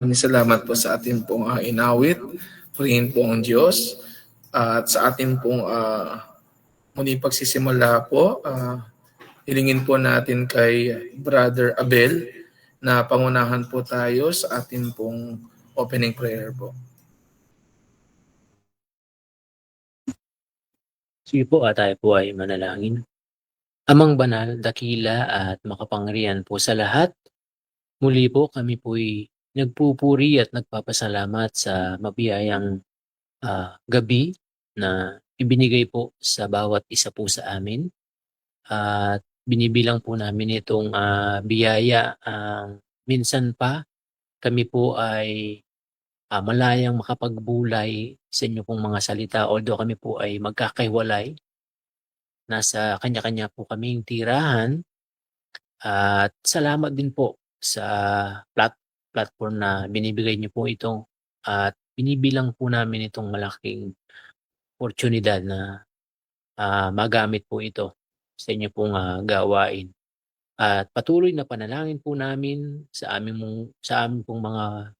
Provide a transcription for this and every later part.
Maraming salamat po sa ating pong inawit. Purihin po ang Diyos. At sa ating pong muli pagsisimula po, hilingin po natin kay Brother Abel na pangunahan po tayo sa ating pong opening prayer po. Sige po, tayo po ay manalangin. Amang banal, dakila at makapangyarihan po sa lahat, muli po kami po'y nagpupuri at nagpapasalamat sa mabiyayang gabi na ibinigay po sa bawat isa po sa amin. At binibilang po namin itong biyaya. Minsan pa kami po ay malayang makapagbulay sa inyo pong mga salita, although kami po ay magkakahiwalay. Nasa kanya-kanya po kaming tirahan. At salamat din po sa platform na binibigay niyo po ito at binibilang po namin itong malaking oportunidad na magamit po ito sa inyo pong gawain. At patuloy na panalangin po namin sa amin pong mga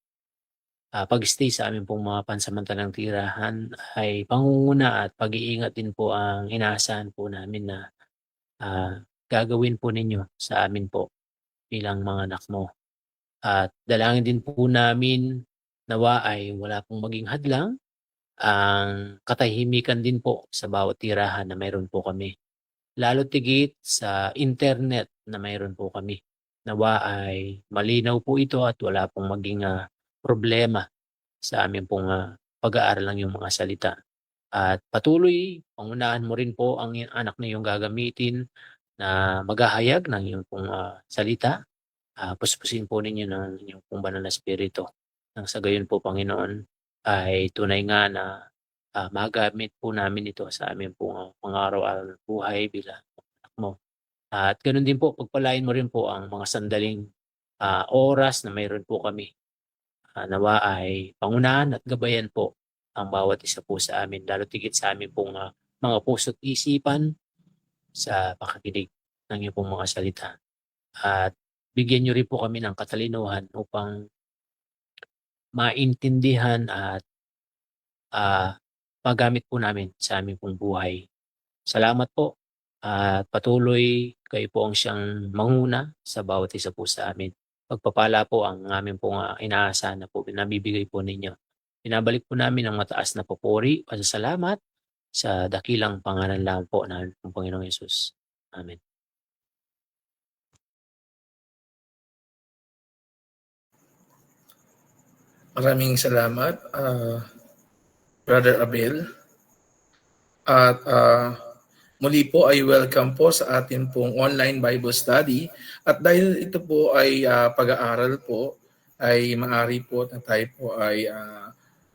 pag-stay sa amin pong mga pansamantalang tirahan ay pangunguna at pag-iingat din po ang inaasahan po namin na gagawin po ninyo sa amin po bilang mga anak mo. At dalangin din po namin nawa ay wala pong maging hadlang ang katahimikan din po sa bawat tirahan na mayroon po kami. Lalo tigit sa internet na mayroon po kami. Nawa ay malinaw po ito at wala pong maging problema sa amin pong pag-aaral ng iyong mga salita. At patuloy, pangunahan mo rin po ang anak na iyong gagamitin na maghahayag ng iyong pong salita. Puspusin po ninyo ng inyong pong banal na spirito. Nang sa gayon po, Panginoon, ay tunay nga na magamit po namin ito sa amin pong pang-araw-araw na buhay bilang anak mo. At ganoon din po, pagpalain mo rin po ang mga sandaling oras na mayroon po kami. Nawa ay pangunahan at gabayan po ang bawat isa po sa amin, lalo tigit sa amin pong mga puso't isipan sa pakikinig ng iyong pong mga salita. At bigyan niyo rin po kami ng katalinuhan upang maintindihan at paggamit po namin sa aming pong buhay. Salamat po at patuloy kayo po ang siyang manguna sa bawat isa po sa amin. Pagpapala po ang aming pong inaasahan na po nabibigay po ninyo. Pinabalik po namin ang mataas na papuri, pasasalamat sa dakilang pangalan lang po ng Panginoong Yesus. Amen. Maraming salamat, Brother Abel. At muli po ay welcome po sa ating pong online Bible study. At dahil ito po ay pag-aaral po, ay maaari po na tayo po ay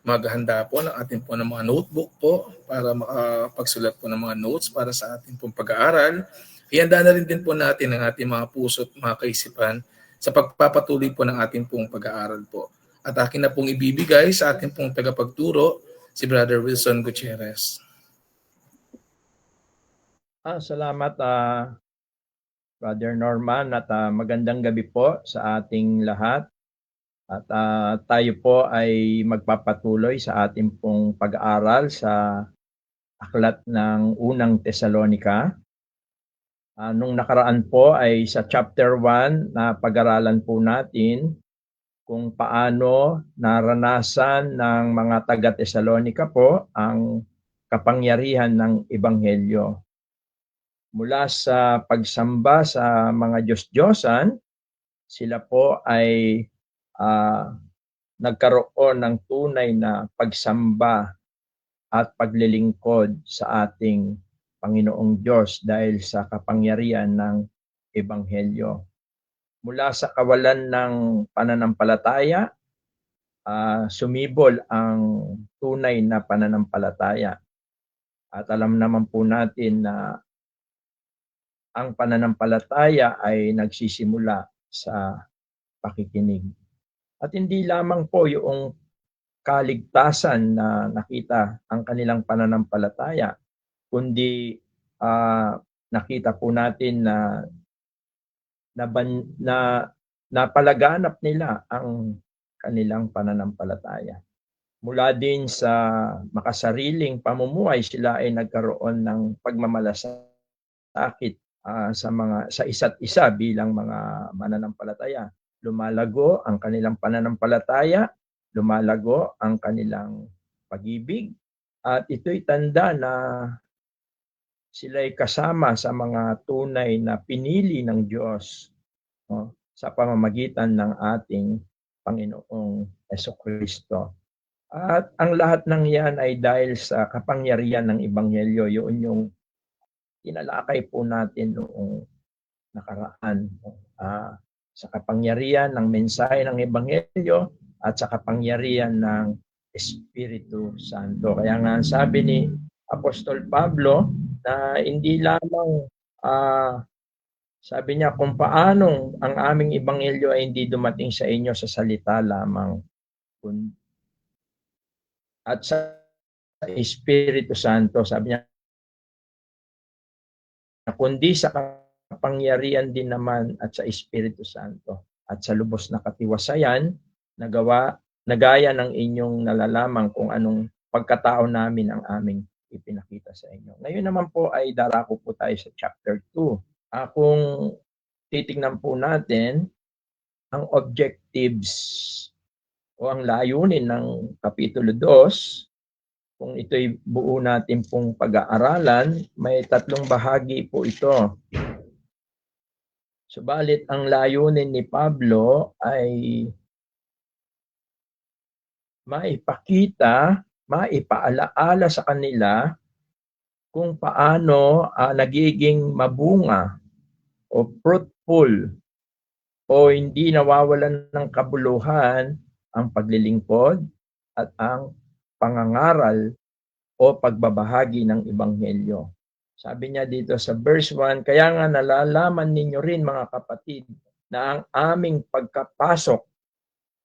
maghanda po ng ating po ng mga notebook po para makapagsulat po ng mga notes para sa ating pong pag-aaral. Ihanda na rin din po natin ang ating mga puso at mga kaisipan sa pagpapatuloy po ng ating pong pag-aaral po. At akin na pong ibibigay sa ating pong tagapagturo, si Brother Wilson Gutierrez. Salamat Brother Norman at magandang gabi po sa ating lahat. At tayo po ay magpapatuloy sa ating pong pag-aaral sa aklat ng unang Tesalonika. Nung nakaraan po ay sa chapter 1 na pag-aralan po natin kung paano naranasan ng mga taga-Tesalonika po ang kapangyarihan ng Ebanghelyo. Mula sa pagsamba sa mga Diyos-Diyosan, sila po ay nagkaroon ng tunay na pagsamba at paglilingkod sa ating Panginoong Diyos dahil sa kapangyarihan ng Ebanghelyo. Mula sa kawalan ng pananampalataya, sumibol ang tunay na pananampalataya. At alam naman po natin na ang pananampalataya ay nagsisimula sa pakikinig. At hindi lamang po yung kaligtasan na nakita ang kanilang pananampalataya, kundi nakita po natin na napalaganap nila ang kanilang pananampalataya. Mula din sa makasariling pamumuhay, sila ay nagkaroon ng pagmamalasakit sa isa't isa bilang mga mananampalataya. Lumalago ang kanilang pananampalataya, lumalago ang kanilang pag-ibig, at ito'y tanda na sila'y kasama sa mga tunay na pinili ng Diyos, no, sa pamamagitan ng ating Panginoong Jesucristo. At ang lahat ng yan ay dahil sa kapangyarihan ng Ebanghelyo. Yun yung tinalakay po natin noong nakaraan. Sa kapangyarihan ng mensahe ng Ebanghelyo at sa kapangyarihan ng Espiritu Santo. Kaya nga sabi ni Apostol Pablo na hindi lamang sabi niya kung paano ang aming Ebanghelyo ay hindi dumating sa inyo sa salita lamang, at sa Espiritu Santo, sabi niya, kundi sa kapangyarihan din naman at sa Espiritu Santo at sa lubos na katiwasayan na gaya ng inyong nalalaman kung anong pagkatao namin ang aming ipinakita sa inyo. Ngayon naman po ay darako po tayo sa chapter 2. Kung titingnan po natin ang objectives o ang layunin ng Kapitulo 2, kung ito'y buo natin pong pag-aaralan, may 3 bahagi po ito. Subalit ang layunin ni Pablo ay maipaalaala sa kanila kung paano nagiging mabunga o fruitful o hindi nawawalan ng kabuluhan ang paglilingkod at ang pangangaral o pagbabahagi ng Ebanghelyo. Sabi niya dito sa verse 1, kaya nga nalalaman ninyo rin mga kapatid na ang aming pagkapasok,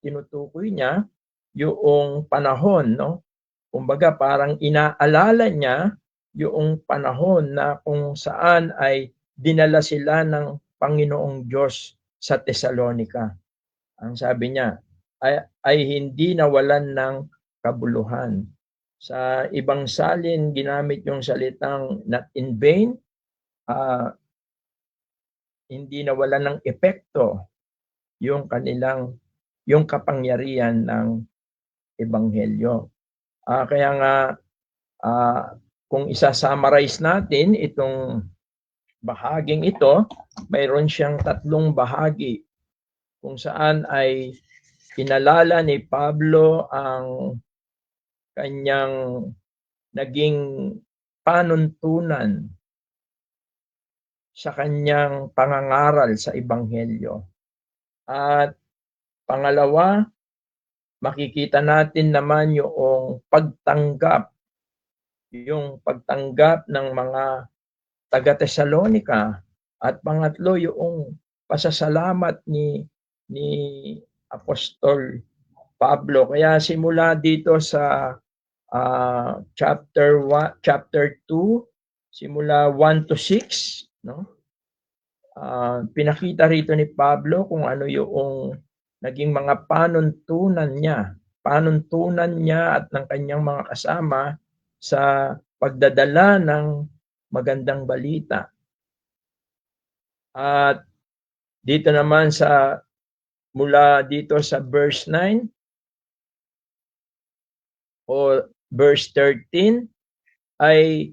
tinutukoy niya yung panahon, no? Kumbaga parang inaalala niya yung panahon na kung saan ay dinala sila ng Panginoong Diyos sa Tesalonica. Ang sabi niya ay hindi nawalan ng kabuluhan. Sa ibang salin, ginamit yung salitang not in vain, hindi nawalan ng epekto yung kapangyarihan ng Ebanghelyo. Kaya nga, kung isa-summarize natin itong bahaging ito, mayroon siyang 3 bahagi kung saan ay pinalala ni Pablo ang kanyang naging panuntunan sa kanyang pangangaral sa Ebanghelyo. At pangalawa, makikita natin naman yung pagtanggap ng mga taga-Tesalonica, at pangatlo yung pasasalamat ni Apostol Pablo. Kaya simula dito sa chapter 2, simula 1 to 6, no? Pinakita rito ni Pablo kung ano yung naging mga panuntunan niya at ng kanyang mga kasama sa pagdadala ng magandang balita. At dito naman mula dito sa verse 9 o verse 13 ay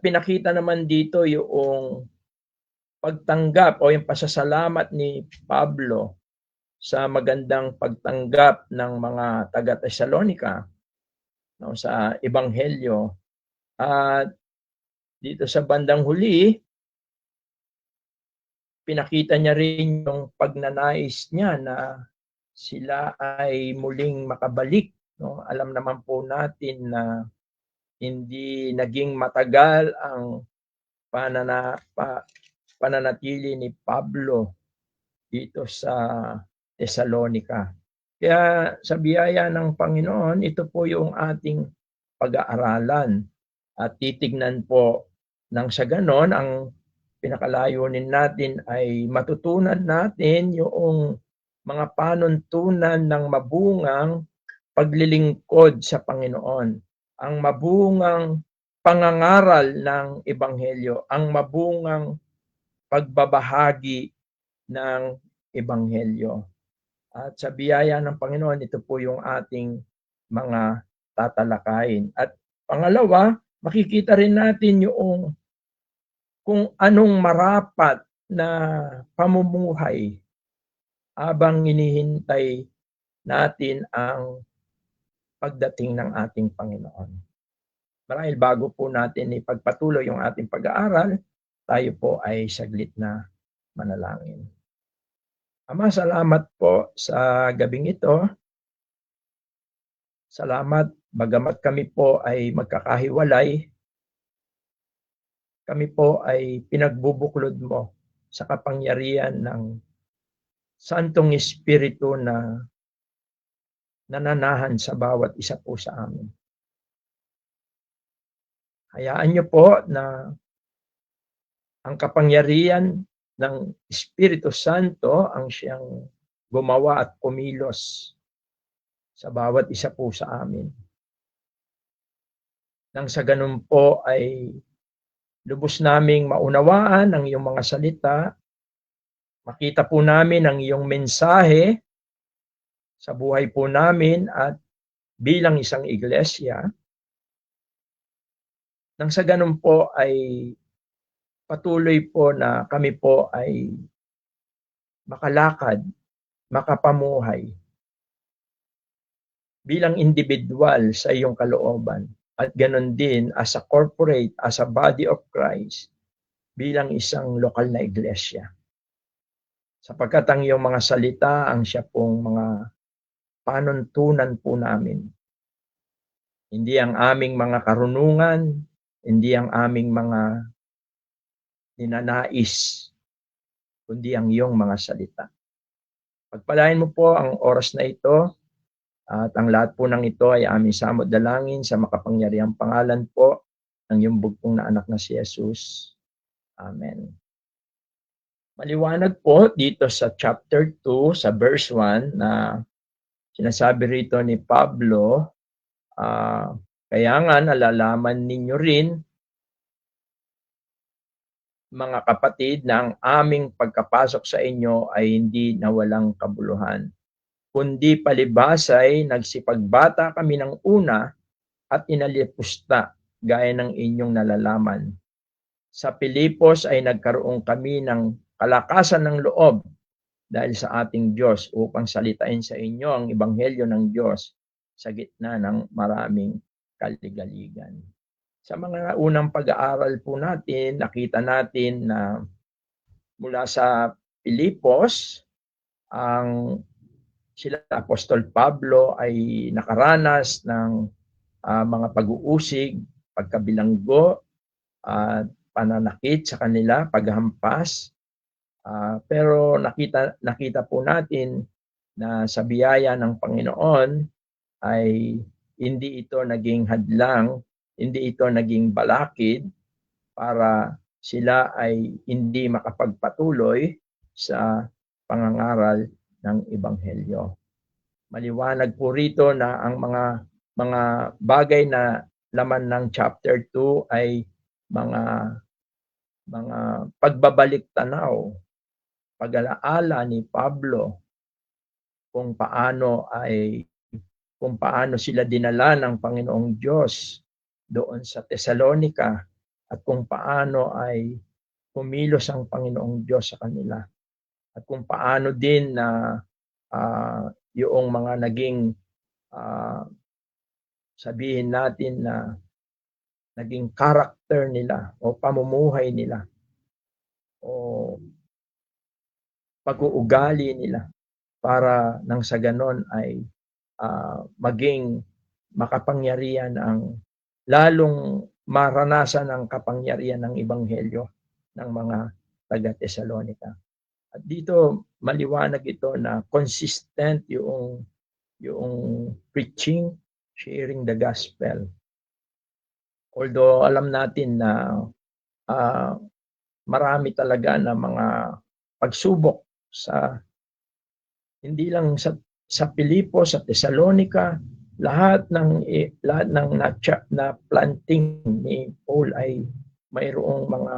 pinakita naman dito yung pagtanggap o yung pasasalamat ni Pablo sa magandang pagtanggap ng mga taga-Tesalonica, no, sa Ebanghelyo. At dito sa bandang huli, pinakita niya rin yung pagnanais niya na sila ay muling makabalik. No? Alam naman po natin na hindi naging matagal ang pananatili ni Pablo dito sa Tesalonica. Kaya sa biyaya ng Panginoon, ito po yung ating pag-aaralan. At titignan po nang sa ganon, ang pinakalayunin natin ay matutunan natin yung mga panuntunan ng mabungang paglilingkod sa Panginoon, ang mabungang pangangaral ng Ebanghelyo, ang mabungang pagbabahagi ng Ebanghelyo. At sa biyaya ng Panginoon, ito po yung ating mga tatalakayin. At pangalawa, makikita rin natin yung kung anong marapat na pamumuhay habang hinihintay natin ang pagdating ng ating Panginoon. Marahil bago po natin ipagpatuloy yung ating pag-aaral, tayo po ay saglit na manalangin. Ama, salamat po sa gabing ito. Salamat, bagamat kami po ay magkakahiwalay, kami po ay pinagbubuklod mo sa kapangyarihan ng Santong Espiritu na nananahan sa bawat isa po sa amin. Hayaan niyo po na ang kapangyarihan ng Espiritu Santo ang siyang gumawa at kumilos sa bawat isa po sa amin. Nang sa ganun po ay lubos naming maunawaan ang iyong mga salita, makita po namin ang iyong mensahe sa buhay po namin at bilang isang iglesia. Nang sa ganun po ay patuloy po na kami po ay makalakad, makapamuhay bilang individual sa iyong kalooban at ganon din as a corporate, as a body of Christ bilang isang lokal na iglesia. Sapagkat ang iyong mga salita ang siya pong mga panuntunan po namin. Hindi ang aming mga karunungan, hindi ang aming mga ninanais, kundi ang iyong mga salita. Pagpalain mo po ang oras na ito at ang lahat po ng ito ay aming samot dalangin sa makapangyarihang pangalan po ng iyong bugtong na anak na si Jesus. Amen. Maliwanag po dito sa chapter 2, sa verse 1 na sinasabi rito ni Pablo, kaya nga nalalaman ninyo rin mga kapatid na ang aming pagkapasok sa inyo ay hindi nawalang kabuluhan, kundi palibasay nagsipagbata kami ng una at inalipusta gaya ng inyong nalalaman. Sa Pilipos ay nagkaroon kami ng kalakasan ng loob dahil sa ating Diyos upang salitain sa inyo ang Ebanghelyo ng Diyos sa gitna ng maraming kaligaligan. Sa mga unang pag-aaral po natin, nakita natin na mula sa Pilipos, ang sila Apostol Pablo ay nakaranas ng mga pag-uusig, pagkabilanggo, at pananakit sa kanila, paghampas. Pero nakita po natin na sa biyaya ng Panginoon ay hindi ito naging hadlang, hindi ito naging balakid para sila ay hindi makapagpatuloy sa pangangaral ng Ebanghelyo. Maliwanag po rito na ang mga bagay na laman ng chapter 2 ay mga pagbabalik tanaw, pag-alaala ni Pablo kung paano sila dinala ng Panginoong Diyos doon sa Thessalonica at kung paano ay kumilos ang Panginoong Diyos sa kanila at kung paano din na yung mga naging sabihin natin na naging character nila o pamumuhay nila o pag-uugali nila para nang sa ganon ay maging makapangyarihan ang lalong maranasan ang kapangyarihan ng Ebanghelyo ng mga taga-Thessalonica. At dito maliwanag ito na consistent yung preaching, sharing the gospel. Although alam natin na marami talaga na mga pagsubok sa hindi lang sa Pilipo, sa Thessalonica, lahat ng na planting ni Paul ay mayroong mga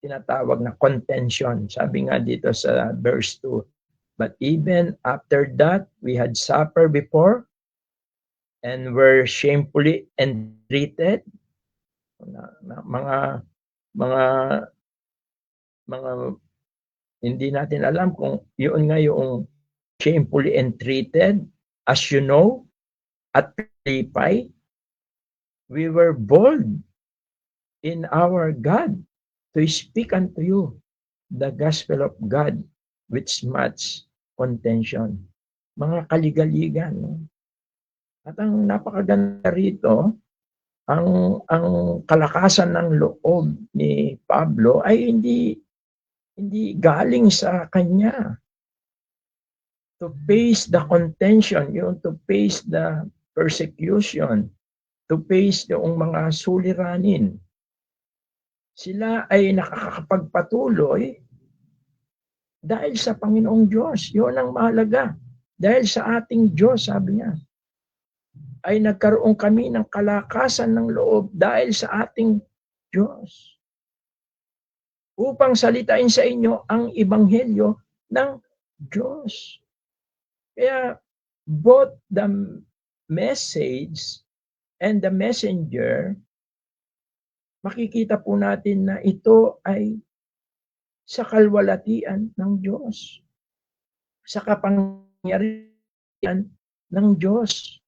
tinatawag na contention. Sabi nga dito sa verse 2, but even after that, we had suffered before and were shamefully entreated. Mga hindi natin alam kung yun nga yung shamefully entreated. As you know, at Philippi, we were bold in our God to speak unto you the gospel of God with much contention. Mga kaligaligan. No? At ang napakaganda rito, ang kalakasan ng loob ni Pablo ay hindi galing sa kanya. To face the contention, yun, to face the persecution, to face yung mga suliranin. Sila ay nakakapagpatuloy dahil sa Panginoong Diyos. Yun ang mahalaga. Dahil sa ating Diyos, sabi niya, ay nagkaroon kami ng kalakasan ng loob dahil sa ating Diyos. Upang salitain sa inyo ang ebanghelyo ng Diyos. Kaya both the message and the messenger, makikita po natin na ito ay sa kalwalatian ng Diyos. Sa kapangyarihan ng Diyos.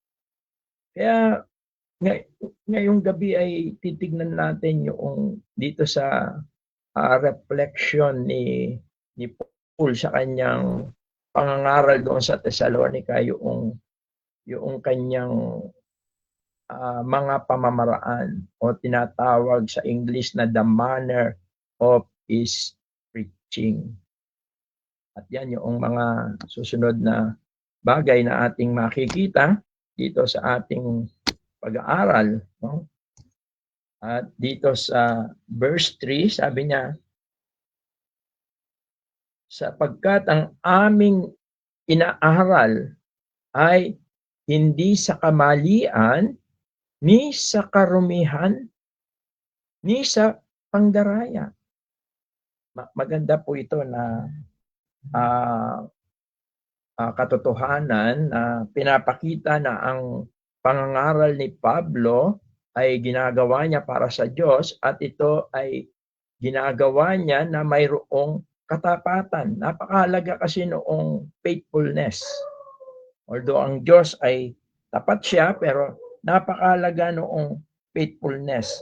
Kaya ngayong gabi ay titignan natin yung dito sa reflection ni Paul sa kanyang pangangaral doon sa Thessalonica, yung kanyang mga pamamaraan o tinatawag sa English na the manner of his preaching. At yan yung mga susunod na bagay na ating makikita dito sa ating pag-aaral. No? At dito sa verse 3, sabi niya, sapagkat ang aming inaaral ay hindi sa kamalian, ni sa karumihan, ni sa pangdaraya. Maganda po ito na katotohanan na pinapakita na ang pangangaral ni Pablo ay ginagawa niya para sa Diyos at ito ay ginagawa niya na mayroong katapatan. Napakahalaga kasi noong faithfulness. Although ang Diyos ay tapat siya, pero napakahalaga noong faithfulness.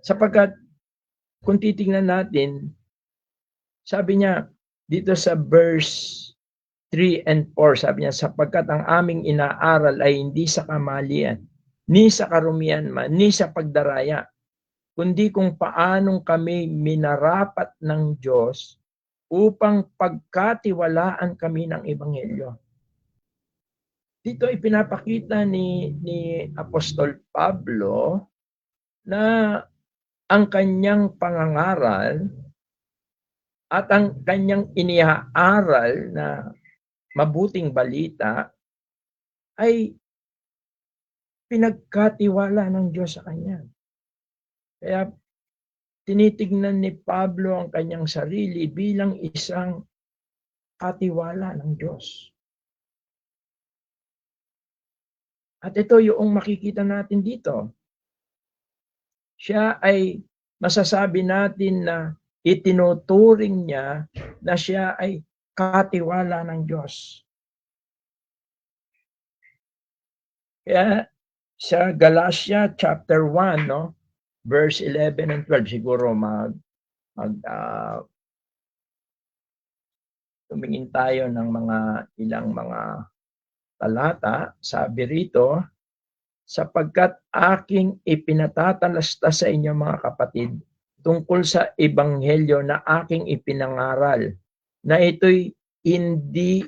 Sapagkat kung titingnan natin, sabi niya dito sa verse 3 and 4, sabi niya, sapagkat ang aming inaaral ay hindi sa kamalian, ni sa karumihan man, ni sa pagdaraya, kundi kung paanong kami minarapat ng Diyos upang pagkatiwalaan kami ng Ebanghelyo. Dito ay pinapakita ni Apostol Pablo na ang kanyang pangangaral at ang kanyang iniaaral na mabuting balita ay pinagkatiwala ng Diyos sa kanya. Kaya tinitignan ni Pablo ang kanyang sarili bilang isang katiwala ng Diyos. At ito yung makikita natin dito. Siya ay masasabi natin na itinuturing niya na siya ay katiwala ng Diyos. Kaya sa Galatia chapter 1, no, verse 11 and 12, siguro tumingin tayo ng ilang mga talata. Sabi rito, sapagkat aking ipinatatalasta sa inyo mga kapatid tungkol sa ebanghelyo na aking ipinangaral, na ito'y hindi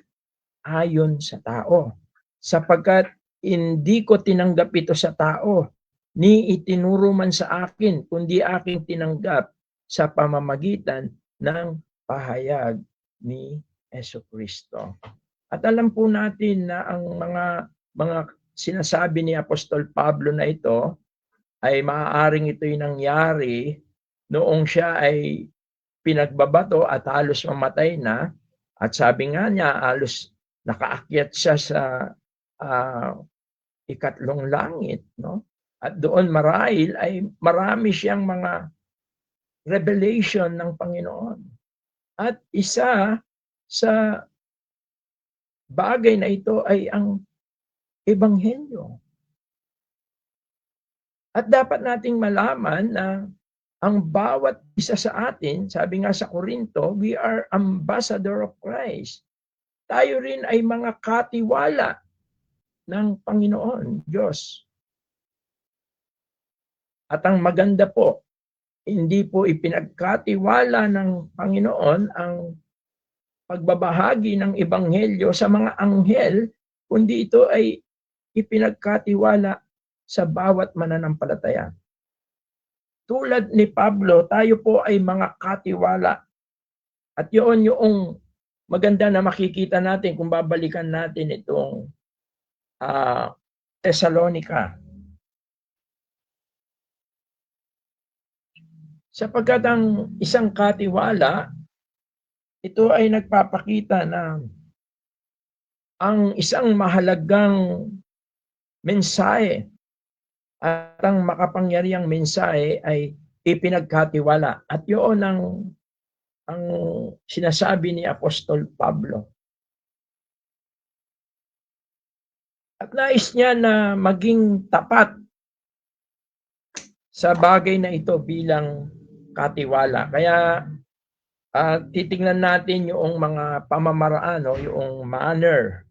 ayon sa tao, sapagkat hindi ko tinanggap ito sa tao, ni itinuro man sa akin, kundi aking tinanggap sa pamamagitan ng pahayag ni Jesucristo. At alam po natin na ang mga sinasabi ni Apostol Pablo na ito ay maaaring ito'y nangyari noong siya ay pinagbabato at halos mamatay na, at sabi nga niya halos nakaakyat siya sa ikatlong langit, no? At doon marahil ay marami siyang mga revelation ng Panginoon. At isa sa bagay na ito ay ang Ebanghelyo. At dapat nating malaman na ang bawat isa sa atin, sabi nga sa Korinto, we are ambassador of Christ. Tayo rin ay mga katiwala ng Panginoon, Diyos. At ang maganda po, hindi po ipinagkatiwala ng Panginoon ang pagbabahagi ng Ebanghelyo sa mga anghel, kundi ito ay ipinagkatiwala sa bawat mananampalataya. Tulad ni Pablo, tayo po ay mga katiwala. At yun yung maganda na makikita natin kung babalikan natin itong Thessalonica. Sapagkat ang isang katiwala, ito ay nagpapakita na ang isang mahalagang mensahe at ang makapangyarihang mensahe ay ipinagkatiwala. At yun ang sinasabi ni Apostol Pablo. At nais niya na maging tapat sa bagay na ito bilang katiwala. Kaya titingnan natin yung mga pamamaraan, no? Yung manner.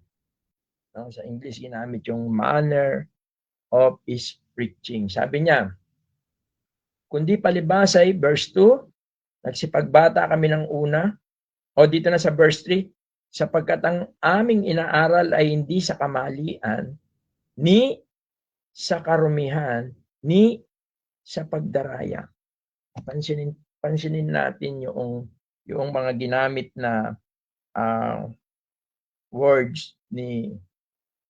No? Sa English ginamit yung manner of his preaching. Sabi niya, kundi palibasay, verse 2, nagsipagbata kami ng una, o dito na sa verse 3, sapagkat ang aming inaaral ay hindi sa kamalian, ni sa karumihan, ni sa pagdaraya. Pansinin natin yung mga ginamit na words ni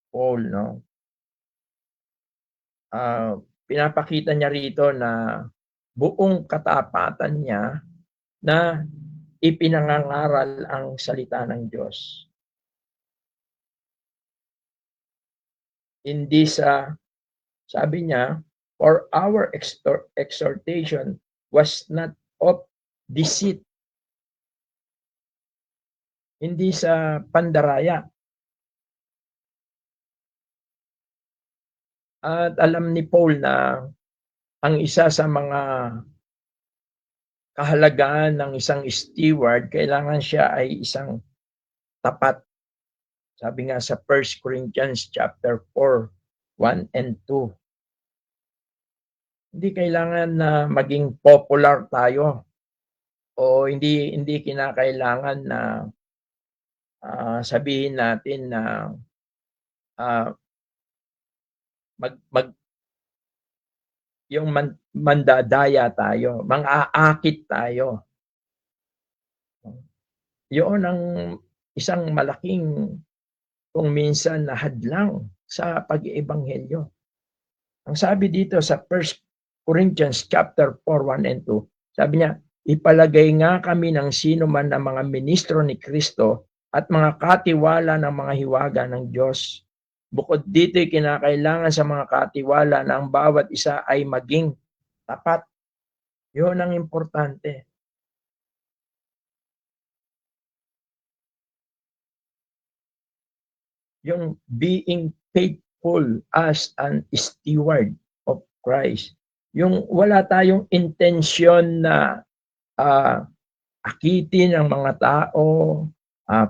Paul, no? Pinapakita niya rito na buong katapatan niya na ipinangangaral ang salita ng Diyos. Hindi sabi niya, for our exhortation was not of deceit. Hindi sa pandaraya. At alam ni Paul na ang isa sa mga kahalagahan ng isang steward, kailangan siya ay isang tapat. Sabi nga sa 1 Corinthians chapter 4, 1 and 2. Hindi kailangan na maging popular tayo, o hindi kinakailangan na sabihin natin na yung mandadaya tayo, mang-aakit tayo. Yun ang isang malaking kung minsan na hadlang sa pag-iebanghelyo. Ang sabi dito sa 1 Corinthians chapter 4, 1 and 2, sabi niya, ipalagay nga kami ng sino man na mga ministro ni Kristo at mga katiwala ng mga hiwaga ng Diyos. Bukod dito, kinakailangan sa mga katiwala na ang bawat isa ay maging tapat. Yun ang importante. Yung being faithful as an steward of Christ. Yung wala tayong intensyon na akitin ang mga tao,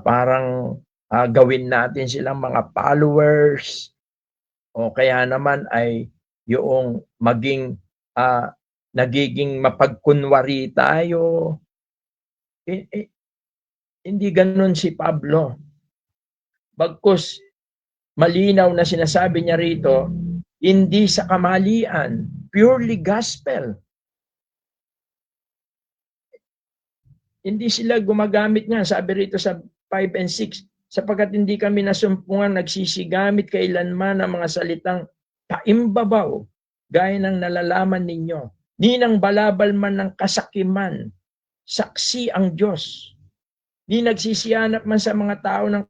parang gawin natin silang mga followers, o kaya naman ay yung maging nagiging mapagkunwari tayo. Hindi ganun si Pablo. Bagkus malinaw na sinasabi niya rito, hindi sa kamalian, purely gospel. Hindi sila gumagamit nga, sabi rito sa 5 and 6, sapagkat hindi kami nasumpungan nagsisigamit kailanman ng mga salitang paimbabaw, gaya ng nalalaman ninyo, ni ng balabal man ng kasakiman, saksi ang Diyos, ni nagsisiyanap man sa mga tao ng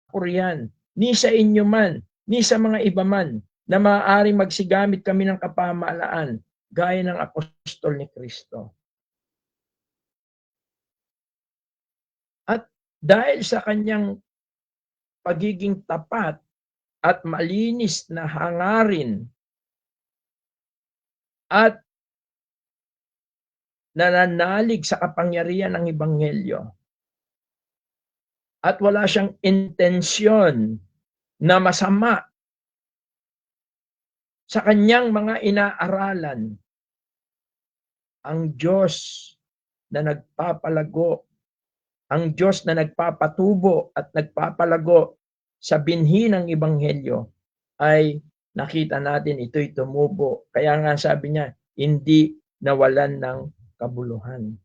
kapurihan, ni sa inyo man, ni sa mga iba man, na maaaring magsigamit kami ng kapamahalaan, gaya ng apostol ni Kristo. At dahil sa kanyang pagiging tapat at malinis na hangarin at nananalig sa kapangyarihan ng Ebanghelyo, at wala siyang intensyon na masama sa kanyang mga inaaralan, ang Diyos na nagpapalago, ang Diyos na nagpapatubo at nagpapalago sa binhi ng Ebanghelyo, ay nakita natin ito'y tumubo. Kaya nga sabi niya, hindi nawalan ng kabuluhan.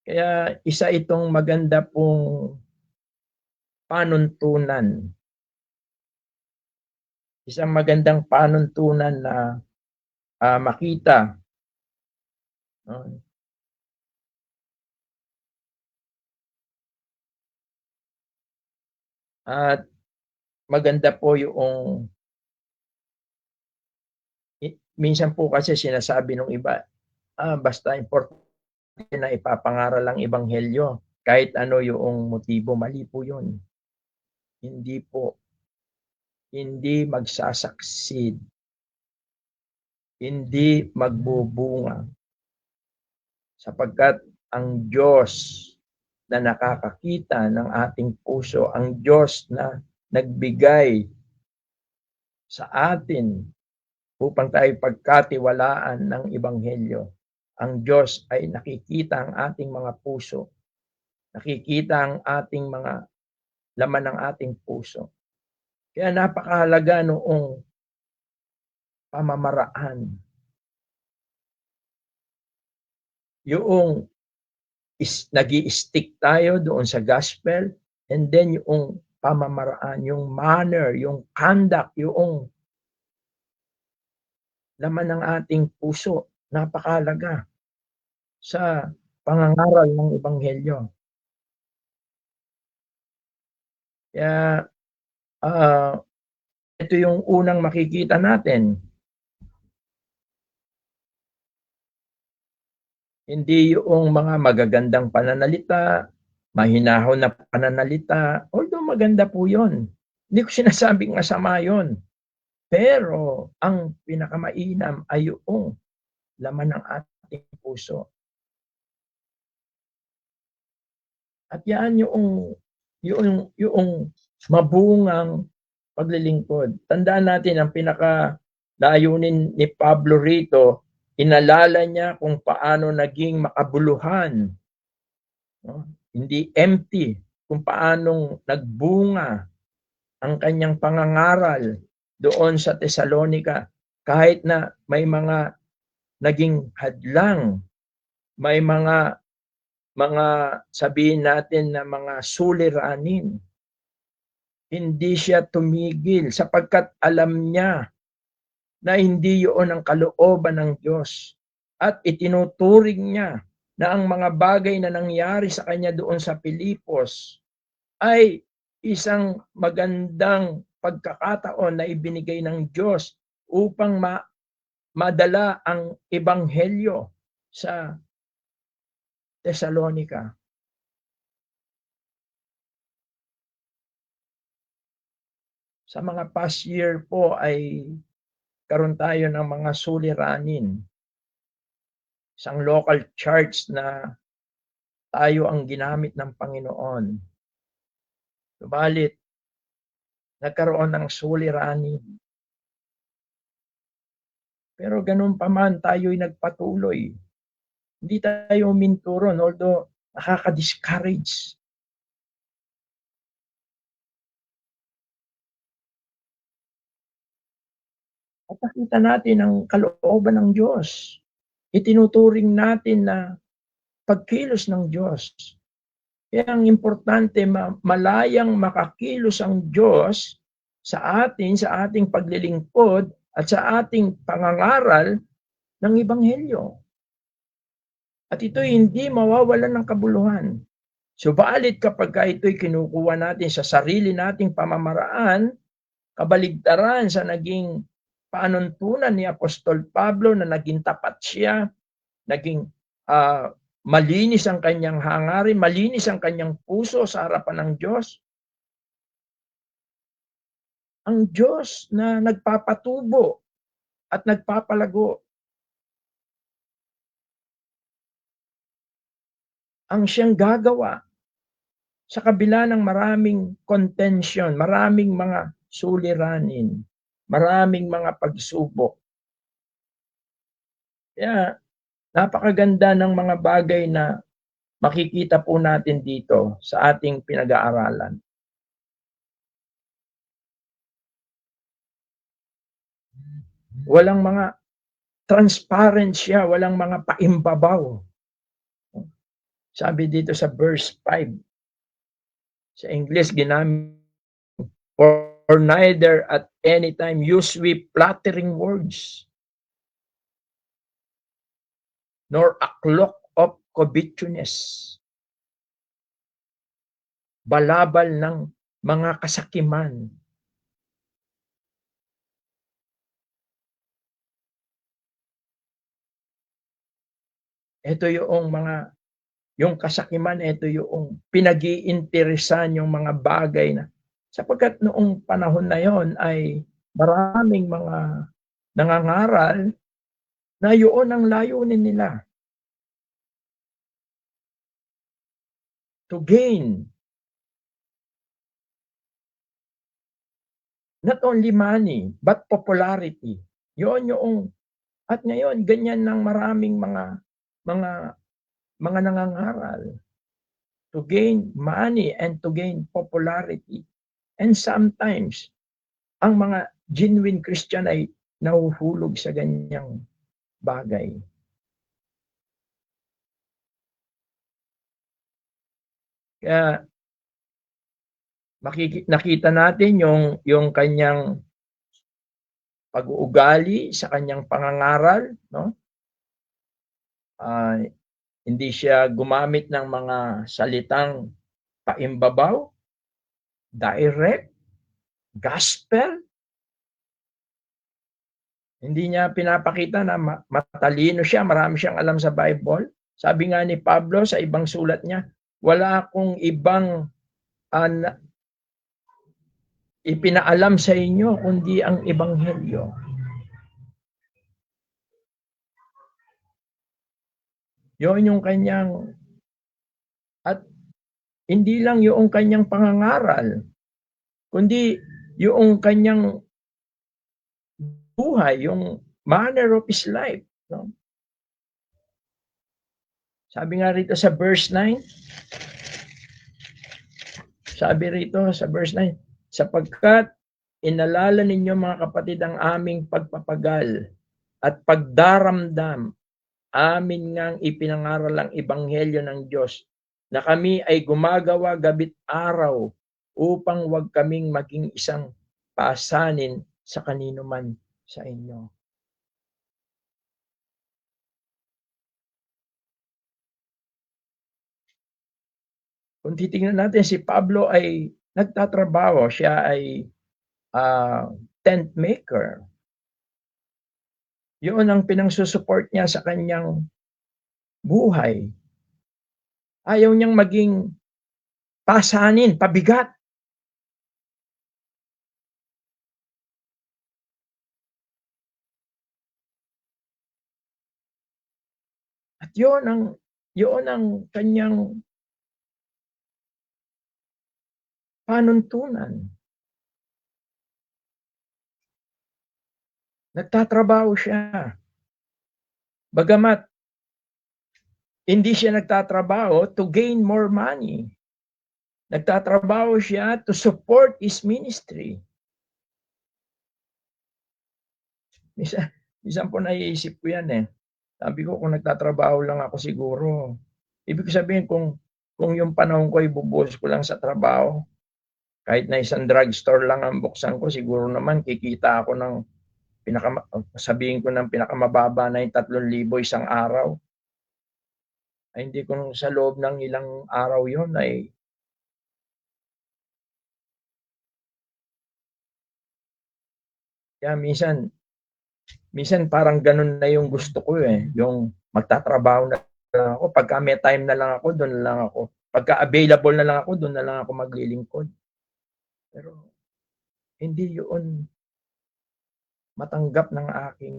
Kaya isa itong maganda pong panuntunan. Isang magandang panuntunan na makita. At maganda po yung minsan po kasi sinasabi ng iba, basta importante na ipapangaral ang Ebanghelyo, kahit ano yung motibo, mali po yun. Hindi po. Hindi magsasucceed. Hindi magbubunga. Sapagkat ang Diyos na nakakakita ng ating puso, ang Diyos na nagbigay sa atin upang tayo pagkatiwalaan ng Ebanghelyo, ang Diyos ay nakikita ang ating mga puso, nakikita ang ating mga laman ng ating puso. Kaya napakahalaga noong pamamaraan. Yung nag-i-stick tayo doon sa gospel, and then yung pamamaraan, yung manner, yung conduct, yung laman ng ating puso, napakahalaga sa pangangaral ng Ebanghelyo. Kaya ito yung unang makikita natin. Hindi yung mga magagandang pananalita, mahinahon na pananalita, although maganda po yun. Hindi ko sinasabing masama yun. Pero ang pinakamainam ay yung laman ng ating puso. At yan yung mabungang paglilingkod. Tandaan natin ang pinaka-layunin ni Pablo rito, inalala niya kung paano naging makabuluhan. No? Hindi empty, kung paanong nagbunga ang kanyang pangangaral doon sa Thessalonica, kahit na may mga naging hadlang, may mga sabihin natin na mga suliranin, hindi siya tumigil sapagkat alam niya na hindi yun ang kalooban ng Diyos. At itinuturing niya na ang mga bagay na nangyari sa kanya doon sa Pilipos ay isang magandang pagkakataon na ibinigay ng Diyos upang madala ang Ebanghelyo sa Thessalonica. Sa mga past year po ay karoon tayo ng mga suliranin. Isang local church na tayo ang ginamit ng Panginoon. Subalit, nagkaroon ng suliranin. Pero ganun pa man, tayo'y nagpatuloy. Hindi tayo minturon, although nakaka-discourage. At nakita natin ang kalooban ng Diyos. Itinuturing natin na pagkilos ng Diyos. Kaya ang importante, malayang makakilos ang Diyos sa ating paglilingkod at sa ating pangangaral ng Ebanghelyo. At ito'y hindi mawawalan ng kabuluhan. Subalit kapag ito'y kinukuha natin sa sarili nating pamamaraan, kabaligtaran sa naging panuntunan ni Apostol Pablo na naging tapat siya, naging malinis ang kanyang hangarin, malinis ang kanyang puso sa harapan ng Diyos. Ang Diyos na nagpapatubo at nagpapalago ang siyang gagawa sa kabila ng maraming contention, maraming mga suliranin, maraming mga pagsubok. Kaya napakaganda ng mga bagay na makikita po natin dito sa ating pinag-aaralan. Walang mga transparent siya, walang mga paimbabaw. Sabi dito sa verse 5, sa English ginamit, or neither at any time use we flattering words, nor a cloak of covetousness, balabal ng mga kasakiman. Ito yung kasakiman, ito yung pinag-iinteresan yung mga bagay na, sapagkat noong panahon na yon ay maraming mga nangangaral na yun ang layunin nila. To gain not only money, but popularity. Yun yung, at ngayon, ganyan ng maraming mga nangangaral. To gain money and to gain popularity. And sometimes, ang mga genuine Christian ay nahuhulog sa ganyang bagay. Kaya nakita natin yung kanyang pag-uugali sa kanyang pangangaral, no? Hindi siya gumamit ng mga salitang paimbabaw, direct, gospel. Hindi niya pinapakita na matalino siya, marami siyang alam sa Bible. Sabi nga ni Pablo sa ibang sulat niya, wala akong ibang ipinaalam sa inyo kundi ang Ebanghelyo. Yun yung kanyang, at hindi lang yung kanyang pangangaral, kundi yung kanyang buhay, yung manner of his life. No? Sabi nga rito sa verse 9, sabi rito sa verse 9, sapagkat inalala ninyo mga kapatid ang aming pagpapagal at pagdaramdam, amin ngang ipinangaral ang Ebanghelyo ng Diyos, na kami ay gumagawa gabit araw upang wag kaming maging isang pasanin sa kanino man sa inyo. Kung titingnan natin, si Pablo ay nagtatrabaho, siya ay tent maker. Yun ang pinangsusupport niya sa kanyang buhay. Ayaw niyang maging pasanin, pabigat. At yun ang kanyang panuntunan. Nagtatrabaho siya. Bagamat hindi siya nagtatrabaho to gain more money. Nagtatrabaho siya to support his ministry. Minsan po naiisip ko yan eh. Sabi ko kung nagtatrabaho lang ako siguro, ibig sabihin kung yung panahon ko ibubuhos ko lang sa trabaho, kahit na isang drugstore lang ang buksan ko, siguro naman kikita ako ng sabihin ko ng pinakamababa na yung 3,000 isang araw. Ay hindi kung sa loob ng ilang araw yon ay kaya minsan parang ganun na yung gusto ko eh, yung magtatrabaho na lang ako, pagka may time na lang ako, doon na lang ako. Pagka available na lang ako, doon na lang ako maglilingkod. Pero hindi yun matanggap ng aking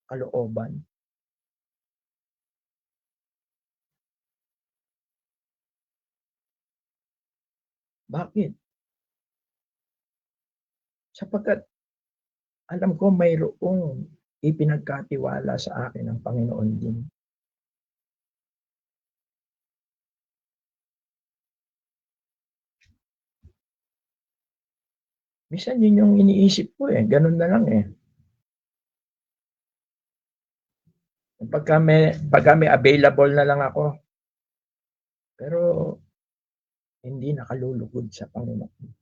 kalooban. Bakit? Sapagkat alam ko mayroong ipinagkatiwala sa akin ng Panginoon din. Minsan yun yung iniisip ko eh, ganun na lang eh. Pagka may available na lang ako, pero hindi nakalulugod sa Panginoon.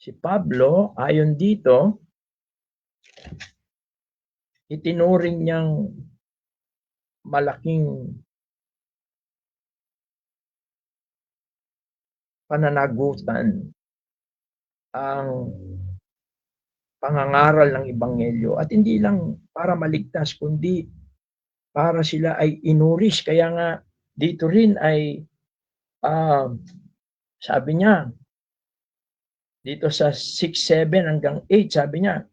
Si Pablo, ayon dito, itinuring niyang malaking pananagutan ang pangangaral ng Ebanghelyo at hindi lang para maligtas kundi para sila ay inuris. Kaya nga dito rin ay sabi niya dito sa 6:7 hanggang 8, sabi niya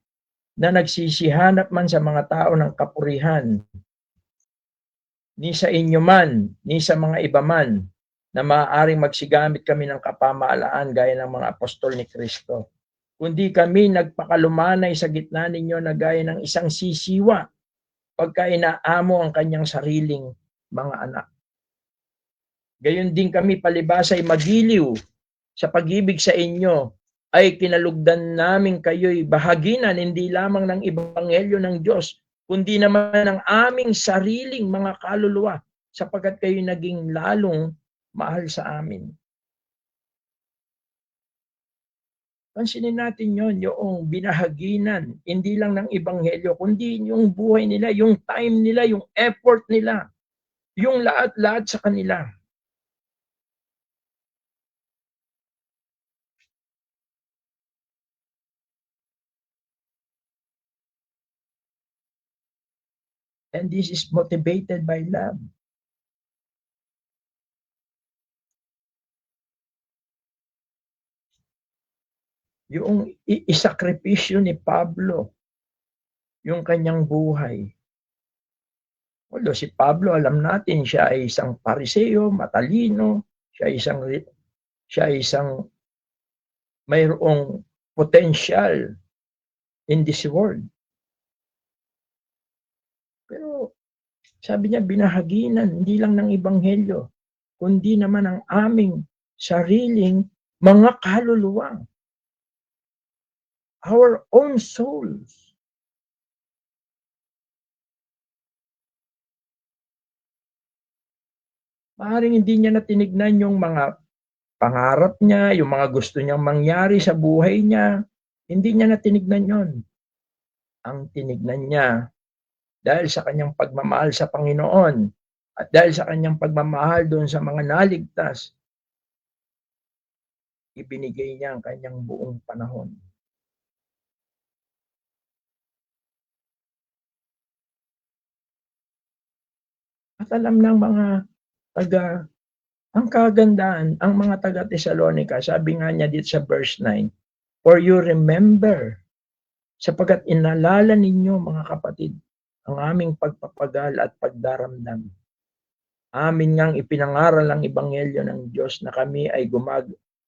na nagsisihanap man sa mga tao ng kapurihan, ni sa inyo man, ni sa mga iba man, na maaaring magsigamit kami ng kapamahalaan gaya ng mga apostol ni Kristo. Kundi kami nagpakalumanay sa gitna ninyo na gaya ng isang sisiwa pagka inaamo ang kanyang sariling mga anak. Gayon din kami palibas ay magiliw sa pag-ibig sa inyo ay kinalugdan namin kayo'y bahaginan hindi lamang ng ebanghelyo ng Diyos, kundi naman ng aming sariling mga kaluluwa sapagkat kayo naging lalong mahal sa amin. Pansinin natin yon, yung binahaginan, hindi lang ng ebanghelyo, kundi yung buhay nila, yung time nila, yung effort nila, yung lahat-lahat sa kanila. And this is motivated by love. Yung isakripisyo ni Pablo, yung kanyang buhay. Although si Pablo, alam natin, siya ay isang pariseo, matalino, siya ay isang mayroong potential in this world. Pero sabi niya, binahaginan, hindi lang ng ebanghelyo, kundi naman ang aming sariling mga kaluluwa. Our own souls. Maaaring hindi niya na tinignan yung mga pangarap niya, yung mga gusto niyang mangyari sa buhay niya. Hindi niya na tinignan yon. Ang tinignan niya, dahil sa kanyang pagmamahal sa Panginoon at dahil sa kanyang pagmamahal doon sa mga naligtas, ibinigay niya ang kanyang buong panahon. At alam ng mga ang kagandahan, ang mga taga-Tesalonica, sabi nga niya dito sa verse 9, for you remember, sapagkat inalala ninyo mga kapatid, ang aming pagpapagal at pagdaramdam. Amin ngang ipinangaral ang ebanghelyo ng Diyos na kami ay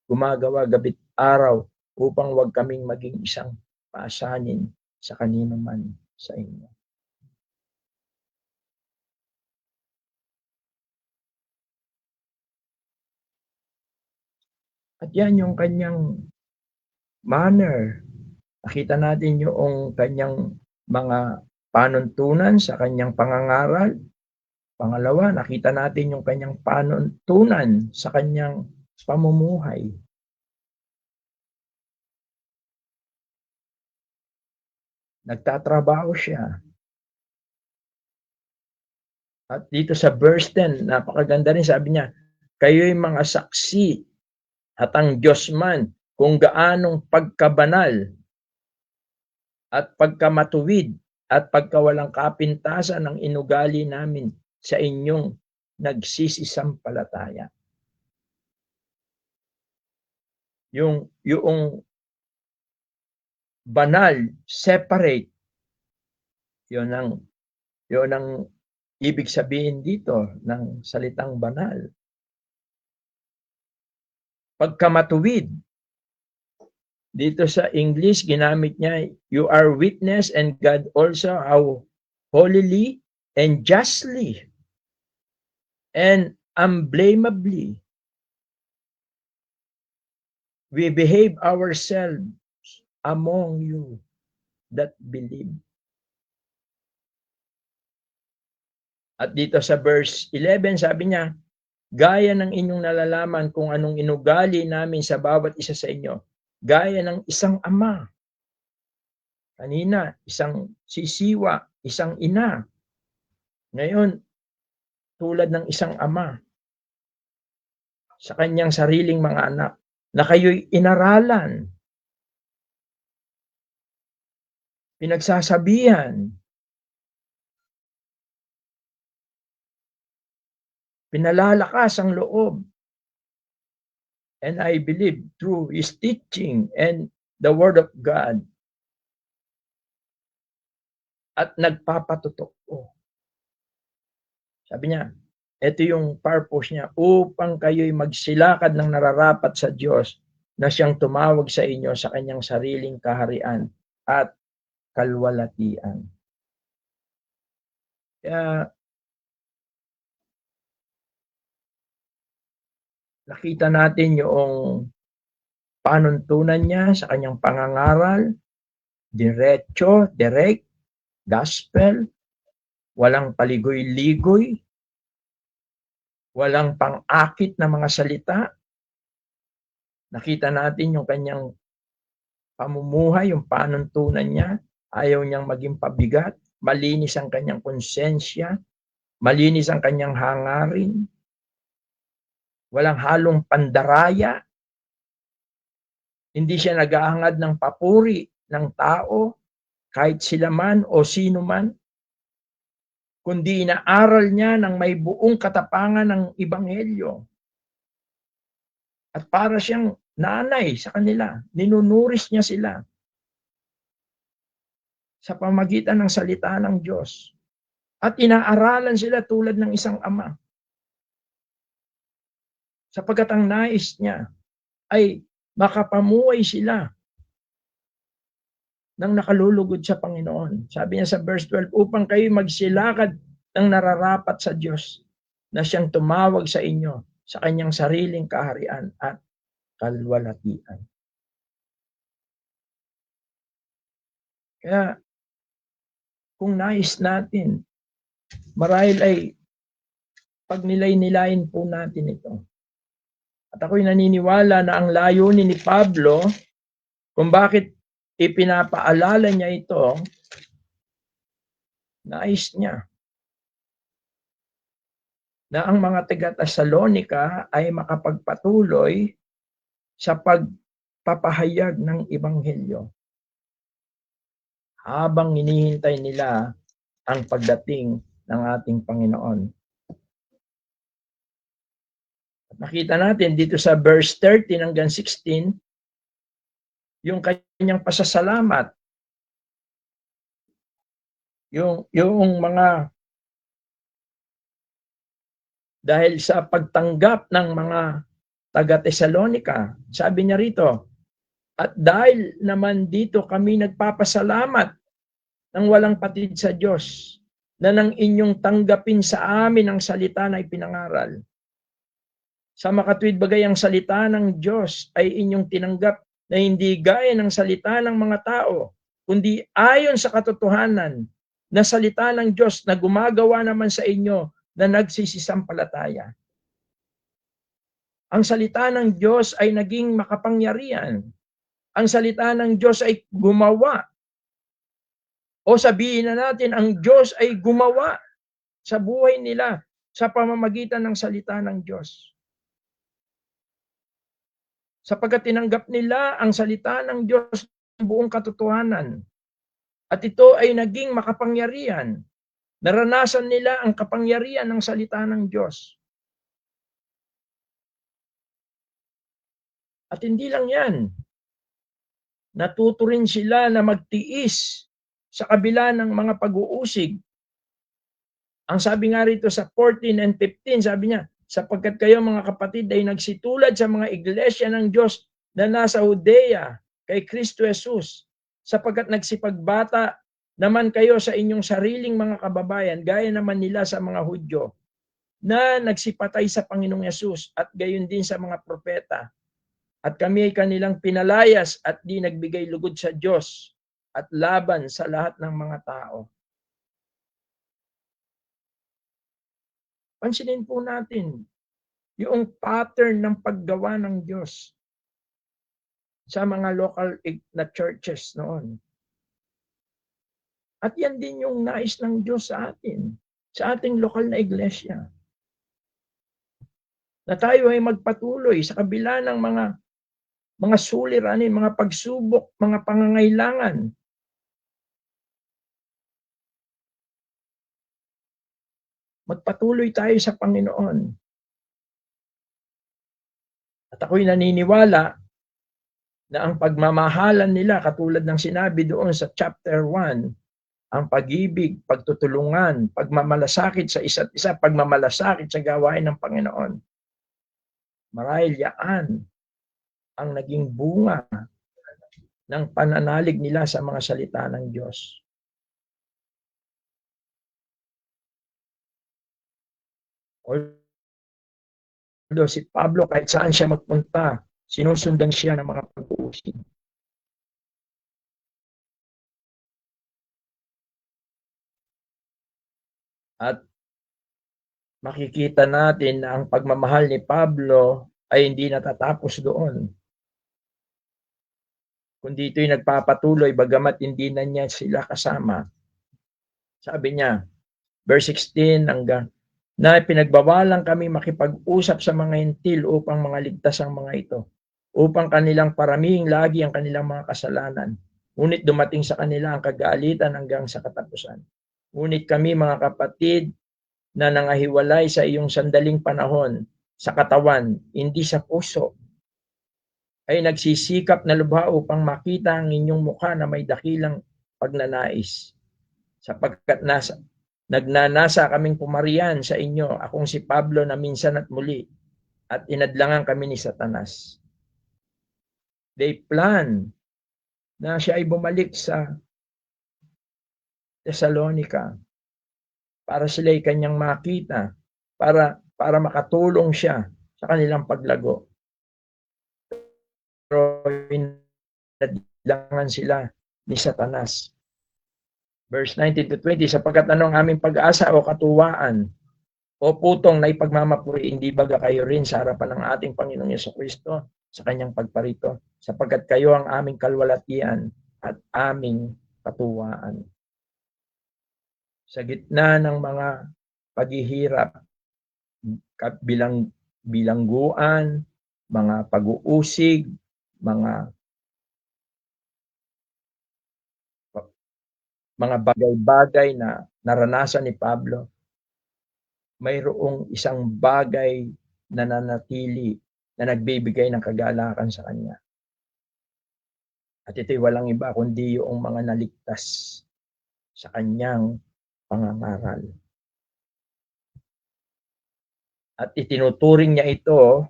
gumagawa gabit araw upang wag kaming maging isang paasanin sa kanino man sa inyo. At yan yung kanyang manner Nakita natin yung kanyang mga panuntunan sa kanyang pangangaral. Pangalawa, nakita natin yung kanyang panuntunan sa kanyang pamumuhay. Nagtatrabaho siya. At dito sa verse 10, napakaganda rin, sabi niya, kayo'y mga saksi at ang Diyos man kung gaanong pagkabanal at pagkamatuwid at pagkawalang kapintasan ang inugali namin sa inyong nagsisisampalataya. Yung banal, separate, yun ang ibig sabihin dito ng salitang banal. Pagkamatuwid, dito sa English, ginamit niya, you are witness and God also how holily and justly and unblameably we behave ourselves among you that believe. At dito sa verse 11, sabi niya, gaya ng inyong nalalaman kung anong inugali namin sa bawat isa sa inyo, gaya ng isang ama. Kanina, isang sisiwa, isang ina. Ngayon, tulad ng isang ama sa kanyang sariling mga anak, na kayo'y inaralan, pinagsasabihan, pinalalakas ang loob. And I believe through His teaching and the Word of God. At nagpapatotoo. Sabi niya, ito yung purpose niya, upang kayo'y magsilakad ng nararapat sa Diyos na siyang tumawag sa inyo sa kanyang sariling kaharian at kalwalatian. Kaya, nakita natin yung panuntunan niya sa kanyang pangangaral, diretso, direct, gospel, walang paligoy-ligoy, walang pang-akit na mga salita. Nakita natin yung kanyang pamumuhay, yung panuntunan niya, ayaw niyang maging pabigat, malinis ang kanyang konsensya, malinis ang kanyang hangarin, walang halong pandaraya, hindi siya naghahangad ng papuri ng tao, kahit sila man o sino man, kundi inaaral niya ng may buong katapangan ng Ebanghelyo. At para siyang nanay sa kanila, ninunuris niya sila sa pamagitan ng salita ng Diyos. At inaaralan sila tulad ng isang ama. Sapagkat ang nais niya ay makapamuhay sila ng nakalulugod sa Panginoon. Sabi niya sa verse 12, upang kayo magsilakad ng nararapat sa Diyos na siyang tumawag sa inyo sa kanyang sariling kaharian at kalwalatian. Kaya, kung nais natin, marahil ay pagnilay-nilayin po natin ito. At ako'y naniniwala na ang layunin ni Pablo, kung bakit ipinapaalala niya ito, nais niya na ang mga taga-Tesalonica ay makapagpatuloy sa pagpapahayag ng Ebanghelyo habang hinihintay nila ang pagdating ng ating Panginoon. At nakita natin dito sa verse 13 hanggang 16, yung kanyang pasasalamat, yung mga dahil sa pagtanggap ng mga taga-Tesalonica, sabi niya rito, at dahil naman dito kami nagpapasalamat ng walang patid sa Diyos, na nang inyong tanggapin sa amin ang salita na ipinangaral. Sa makatuwid bagay ang salita ng Diyos ay inyong tinanggap na hindi gaya ng salita ng mga tao, kundi ayon sa katotohanan na salita ng Diyos na gumagawa naman sa inyo na nagsisisampalataya. Ang salita ng Diyos ay naging makapangyarihan. Ang salita ng Diyos ay gumawa. O sabihin na natin, ang Diyos ay gumawa sa buhay nila sa pamamagitan ng salita ng Diyos. Sapagkat tinanggap nila ang salita ng Diyos ng buong katotohanan. At ito ay naging makapangyarihan. Naranasan nila ang kapangyarihan ng salita ng Diyos. At hindi lang yan. Natuto rin sila na magtiis sa kabila ng mga pag-uusig. Ang sabi nga rito sa 14 and 15, sabi niya, sapagkat kayo mga kapatid ay nagsitulad sa mga iglesia ng Diyos na nasa Judea kay Kristo Jesus, sapagkat nagsipagbata naman kayo sa inyong sariling mga kababayan, gaya naman nila sa mga Hudyo, na nagsipatay sa Panginoong Yesus at gayon din sa mga propeta. At kami ay kanilang pinalayas at di nagbigay lugod sa Diyos at laban sa lahat ng mga tao. Pansinin po natin yung pattern ng paggawa ng Diyos sa mga local na churches noon. At yan din yung nais ng Diyos sa atin, sa ating lokal na iglesia. Na tayo ay magpatuloy sa kabila ng mga suliranin, mga pagsubok, mga pangangailangan. Magpatuloy tayo sa Panginoon. At ako'y naniniwala na ang pagmamahalan nila, katulad ng sinabi doon sa chapter 1, ang pag-ibig, pagtutulungan, pagmamalasakit sa isa't isa, pagmamalasakit sa gawain ng Panginoon. Marahil yaan ang naging bunga ng pananalig nila sa mga salita ng Diyos. Although si Pablo, kahit saan siya magpunta, sinusundan siya ng mga pag-uusig. At makikita natin na ang pagmamahal ni Pablo ay hindi natatapos doon. Kundi ito'y nagpapatuloy bagamat hindi na niya sila kasama. Sabi niya, verse 16 hanggang, na pinagbawalan kami makipag-usap sa mga hintil upang mga ligtas ang mga ito, upang kanilang paramihing lagi ang kanilang mga kasalanan. Ngunit dumating sa kanila ang kagalitan hanggang sa katapusan. Ngunit kami mga kapatid na nangahiwalay sa iyong sandaling panahon sa katawan, hindi sa puso, ay nagsisikap na lubha upang makita ang inyong mukha na may dakilang pagnanais. Sapagkat nagnanasa kaming pumarian sa inyo, akong si Pablo na minsan at muli, at inadlangan kami ni Satanas. They plan na siya ay bumalik sa Thessalonica para sila ay kanyang makita, para makatulong siya sa kanilang paglago. Pero inadlangan sila ni Satanas. Verse 19 to 20, sapagkat anong aming pag-asa o katuwaan o putong na ipagmamapuri, hindi baga kayo rin sa harapan ng ating Panginoong Jesucristo sa kanyang pagparito, sapagkat kayo ang aming kalwalatian at aming katuwaan. Sa gitna ng mga paghihirap, bilangguan, mga pag-uusig, mga bagay-bagay na naranasan ni Pablo, mayroong isang bagay na nanatili na nagbibigay ng kagalakan sa kanya. At ito'y walang iba kundi yung mga naligtas sa kanyang pangangaral. At itinuturing niya ito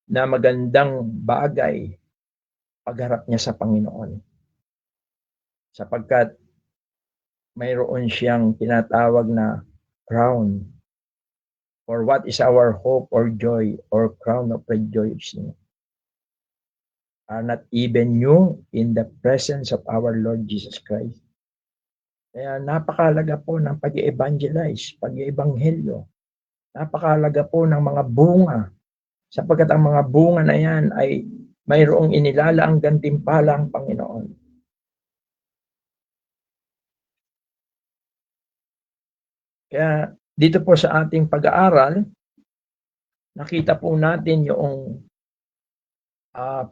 na magandang bagay pagharap niya sa Panginoon. Sapagkat mayroon siyang tinatawag na crown. For what is our hope or joy or crown of rejoicing? are not even new in the presence of our Lord Jesus Christ. Kaya napakahalaga po ng pag-evangelize, pag-ebanghelyo. Napakahalaga po ng mga bunga, sapagkat ang mga bunga na yan ay mayroong inilalaang gantimpala ang Panginoon. Kaya dito po sa ating pag-aaral, nakita po natin yung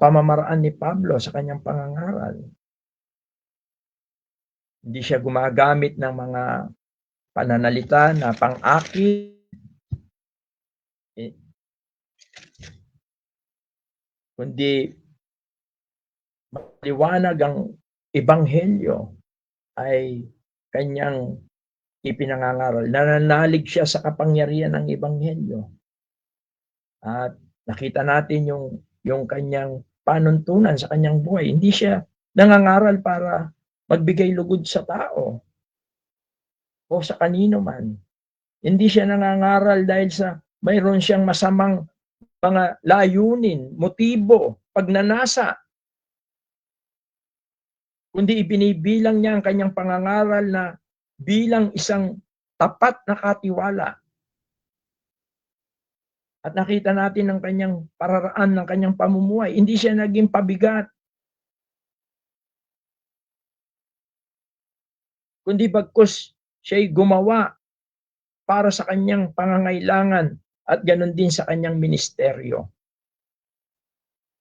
pamamaraan ni Pablo sa kanyang pangangaral. Hindi siya gumagamit ng mga pananalita na pang-akit, kundi maliwanag ang ebanghelyo ay kanyang ipinangangaral. Nananalig siya sa kapangyarihan ng ebanghelyo. At nakita natin yung kanyang panuntunan sa kanyang buhay. Hindi siya nangangaral para magbigay lugod sa tao o sa kanino man. Hindi siya nangangaral dahil sa mayroon siyang masamang mga layunin, motibo, pagnanasa. Kundi ibinibilang niya ang kanyang pangangaral na bilang isang tapat na katiwala. At nakita natin ang kanyang pararaan ng kanyang pamumuhay. Hindi siya naging pabigat. Kundi bagkus siya'y gumawa para sa kanyang pangangailangan at ganon din sa kanyang ministeryo.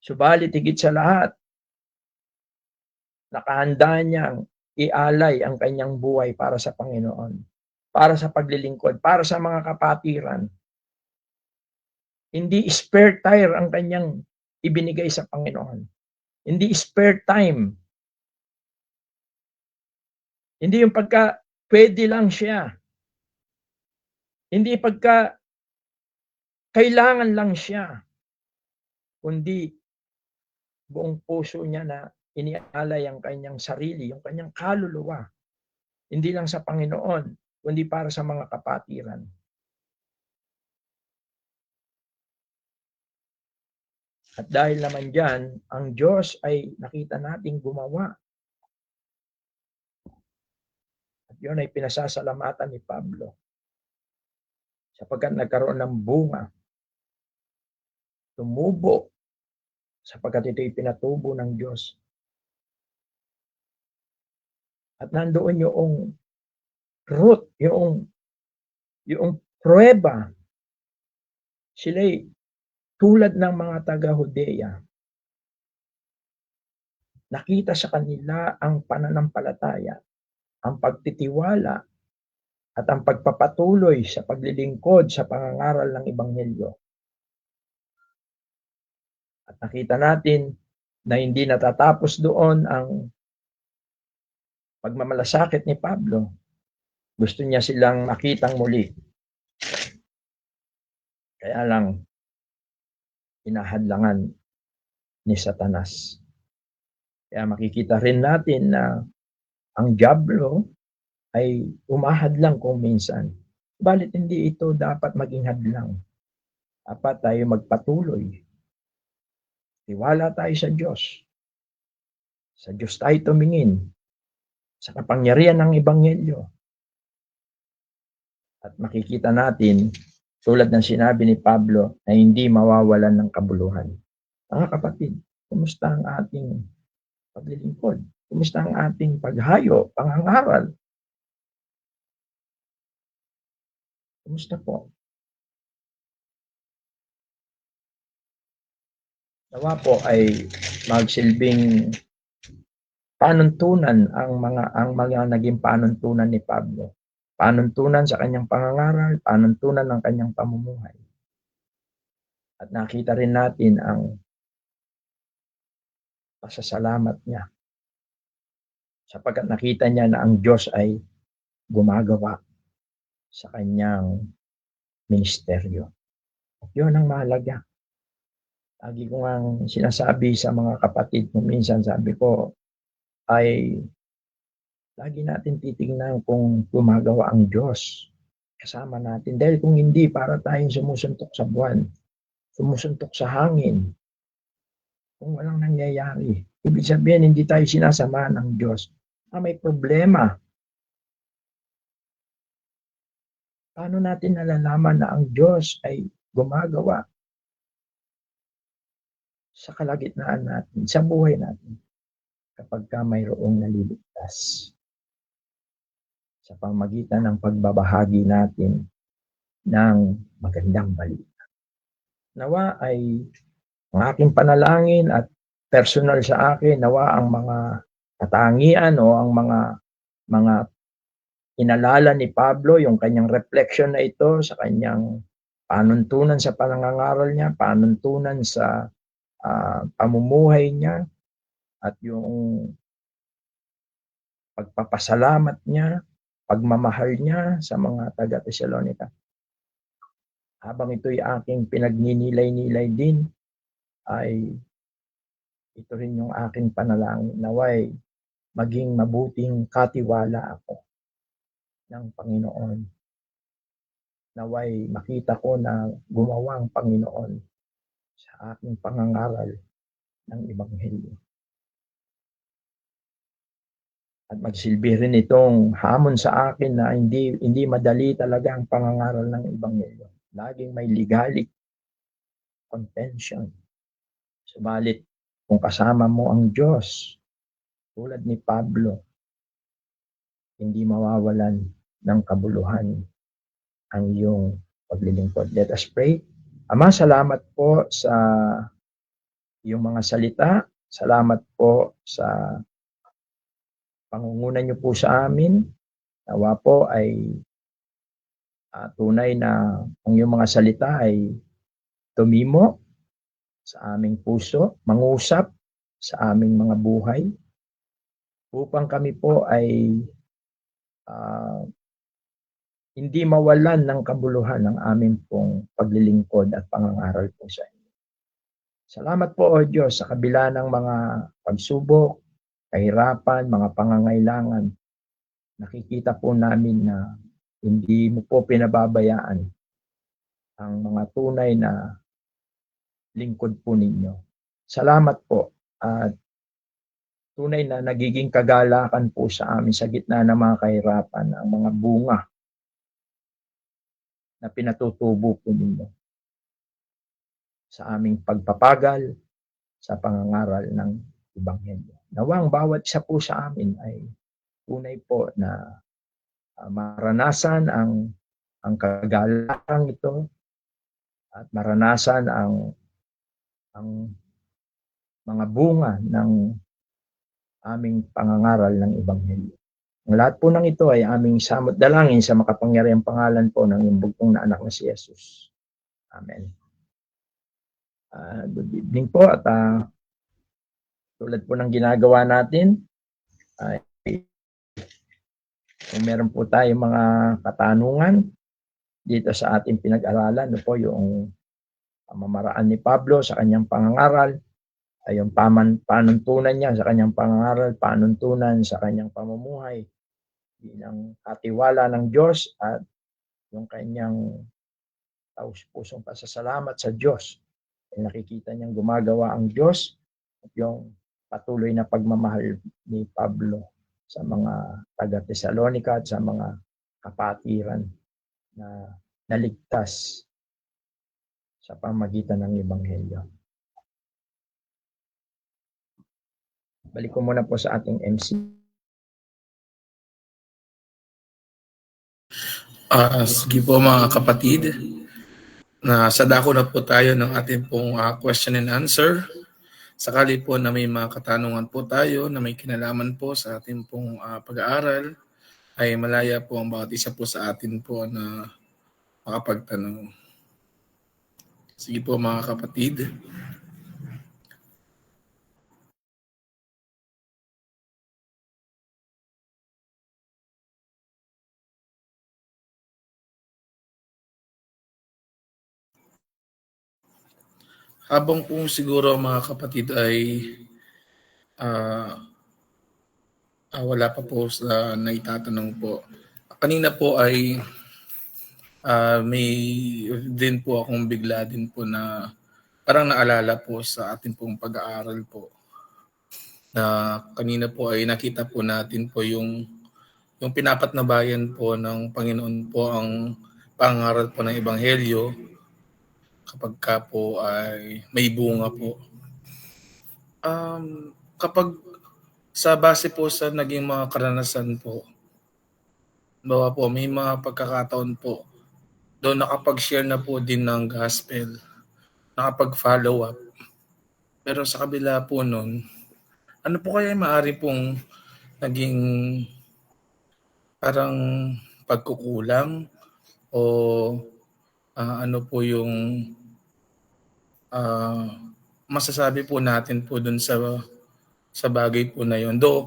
Subalit higit sa lahat, nakahanda niyang ialay ang kanyang buhay para sa Panginoon, para sa paglilingkod, para sa mga kapatiran. Hindi spare tire ang kanyang ibinigay sa Panginoon. Hindi spare time. Hindi yung pagka pwede lang siya. Hindi pagka kailangan lang siya. Kundi buong puso niya na inialay ang kanyang sarili, yung kanyang kaluluwa. Hindi lang sa Panginoon, kundi para sa mga kapatiran. At dahil naman dyan, ang Diyos ay nakita nating gumawa. At yun ay pinasasalamatan ni Pablo. Sapagkat nagkaroon ng bunga. Tumubo. Sapagkat ito'y pinatubo ng Diyos. At nandoon yung root, yung pruweba. Sila'y tulad ng mga taga-Judea. Nakita sa kanila ang pananampalataya, ang pagtitiwala, at ang pagpapatuloy sa paglilingkod sa pangangaral ng Ebanghelyo. At nakita natin na hindi natatapos doon ang pagmamalasakit ni Pablo. Gusto niya silang makitang muli. Kaya lang, hinahadlangan ni Satanas. Kaya makikita rin natin na ang dyablo ay umahadlang kung minsan. Balit hindi ito dapat maging hadlang. Dapat tayo magpatuloy. Tiwala tayo sa Diyos. Sa Diyos tayo tumingin. Sa kapangyarihan ng Ebanghelyo. At makikita natin, tulad ng sinabi ni Pablo, na hindi mawawalan ng kabuluhan. Mga kapatid, kumusta ang ating paglilingkod? Kumusta ang ating paghayo, pangangaral? Kumusta po? Nawa po ay magsilbing panuntunan ang mga naging panuntunan ni Pablo. Panuntunan sa kanyang pangangaral, panuntunan ng kanyang pamumuhay. At nakita rin natin ang pasasalamat niya. Sapagkat nakita niya na ang Diyos ay gumagawa sa kanyang ministeryo. At yun ang mahalaga. Lagi ko nga sinasabi sa mga kapatid kung minsan sabi ko ay lagi natin titingnan kung gumagawa ang Diyos kasama natin. Dahil kung hindi, para tayong sumusuntok sa buwan, sumusuntok sa hangin. kung walang nangyayari. Ibig sabihin, hindi tayo sinasamahan ng Diyos. May problema. Paano natin nalalaman na ang Diyos ay gumagawa sa kalagitnaan natin, sa buhay natin, kapag ka mayroong naliligtas sa pamagitan ng pagbabahagi natin ng magandang balita. Nawa ay ang aking panalangin at personal sa akin, nawa ang mga katangian o ang mga inalala ni Pablo, yung kanyang reflection na ito sa kanyang panuntunan sa panangangaral niya, panuntunan sa pamumuhay niya, at yung pagpapasalamat niya, pagmamahal niya sa mga taga-Thessalonica. Habang ito'y aking pinagninilay-nilay din, ay ito rin yung aking panalangin, naway maging mabuting katiwala ako ng Panginoon. Naway makita ko na gumawa ang Panginoon sa aking pangangaral ng Ebanghelyo. At magsilbi rin itong hamon sa akin na hindi madali talaga ang pangangaral ng Ebanghelyo. Laging may legalistic contention. Subalit, kung kasama mo ang Diyos, tulad ni Pablo, hindi mawawalan ng kabuluhan ang iyong paglilingkod. Let us pray. Ama, salamat po sa iyong mga salita. Salamat po sa pangunguna niyo po sa amin. Nawa po ay tunay na ang iyong mga salita ay tumimo sa aming puso, mangusap sa aming mga buhay, upang kami po ay hindi mawalan ng kabuluhan ng aming pong paglilingkod at pangangaral po sa inyo. Salamat po, O Diyos, sa kabila ng mga pagsubok, kahirapan, mga pangangailangan. Nakikita po namin na hindi mo po pinababayaan ang mga tunay na lingkod po ninyo. Salamat po at tunay na nagiging kagalakan po sa amin sa gitna ng mga kahirapan, ang mga bunga na pinatutubo po ninyo sa aming pagpapagal sa pangangaral ng Ebanghelyo. Nawang bawat isa po sa amin ay tunay po na maranasan ang kagalakang ito at maranasan ang mga bunga ng aming pangangaral ng Ebanghelyo. Ang lahat po ng ito ay aming samot dalangin sa makapangyarihang pangalan po ng iyong bugtong na anak na si Jesus. Amen. Good evening po at tulad po ng ginagawa natin, ay kung meron po tayong mga katanungan dito sa ating pinag-aralan, po yung pamamaraan ni Pablo sa kanyang pangangaral, ay yung panuntunan niya sa kanyang pangangaral, panuntunan sa kanyang pamumuhay bilang katiwala ng Diyos at yung kanyang taus-pusong pasasalamat sa Diyos. Ay nakikita niyang gumagawa ang Diyos at yung patuloy na pagmamahal ni Pablo sa mga taga-Thessalonica at sa mga kapatiran na naligtas sa pamagitan ng Ebanghelyo. Balik ko muna po sa ating MC. Sige po mga kapatid, nasadako na po tayo ng ating pong question and answer. Sakali po na may mga katanungan po tayo na may kinalaman po sa ating pong pag-aaral, ay malaya po ang bawat isa po sa atin po na makapagtanong. Sige po mga kapatid. Habang po siguro mga kapatid ay wala pa po sa naitatanong po. Kanina po ay may din po akong bigla din po na parang naalala po sa ating pong pag-aaral po na kanina po ay nakita po natin po yung pinapatnabayan po ng Panginoon po ang pangaral po ng Ebanghelyo kapag ka po ay may bunga po. Kapag sa base po sa naging mga karanasan po, bawa po may mga pagkakataon po doon nakapag-share na po din ng gospel, nakapag-follow up. Pero sa kabila po nun, ano po kaya maaari pong naging parang pagkukulang o ano po yung masasabi po natin po dun sa bagay po na yun. Though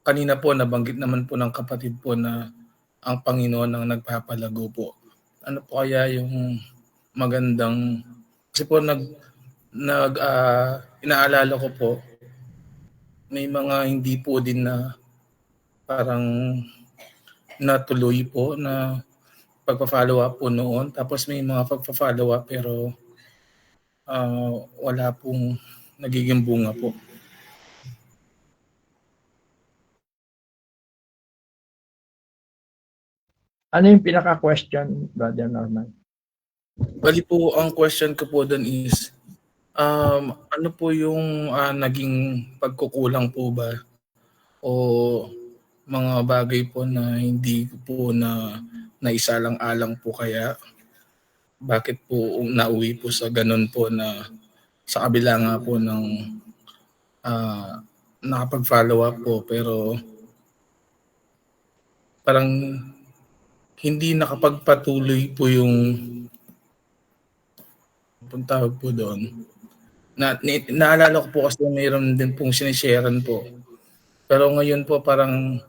kanina po nabanggit naman po ng kapatid po na ang Panginoon ang nagpapalago po. Ano po kaya yung magandang, kasi po inaalala ko po, may mga hindi po din na parang natuloy po na pagpa-follow up po noon. Tapos may mga pagpa-follow up pero wala pong nagiging bunga po. Ano yung pinaka-question, Brother Norman? Bali po, ang question ko po doon is, ano po yung naging pagkukulang po ba? O mga bagay po na hindi po na naisalang-alang po kaya? Bakit po nauwi po sa ganun po na sa kabila nga po ng nakapag-follow up po pero parang hindi nakapagpatuloy po yung tawag po doon. Naalala ko po kasi mayroon din pong sinisharean po. Pero ngayon po parang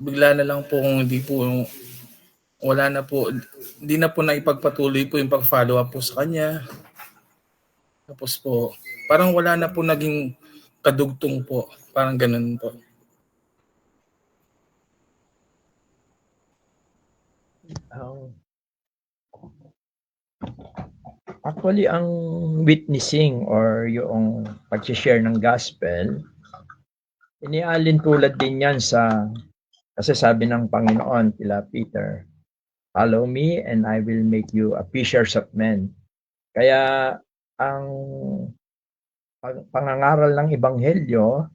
bigla na lang po kung hindi po wala na po, hindi na po naipagpatuloy po yung pag-follow up po sa kanya. Tapos po, parang wala na po naging kadugtong po. Parang ganun po. Actually, ang witnessing or yung pag-share ng gospel, inialin tulad din yan kasi sabi ng Panginoon kila Peter, "Follow me and I will make you a fishers of men." Kaya ang pangangaral ng Ebanghelyo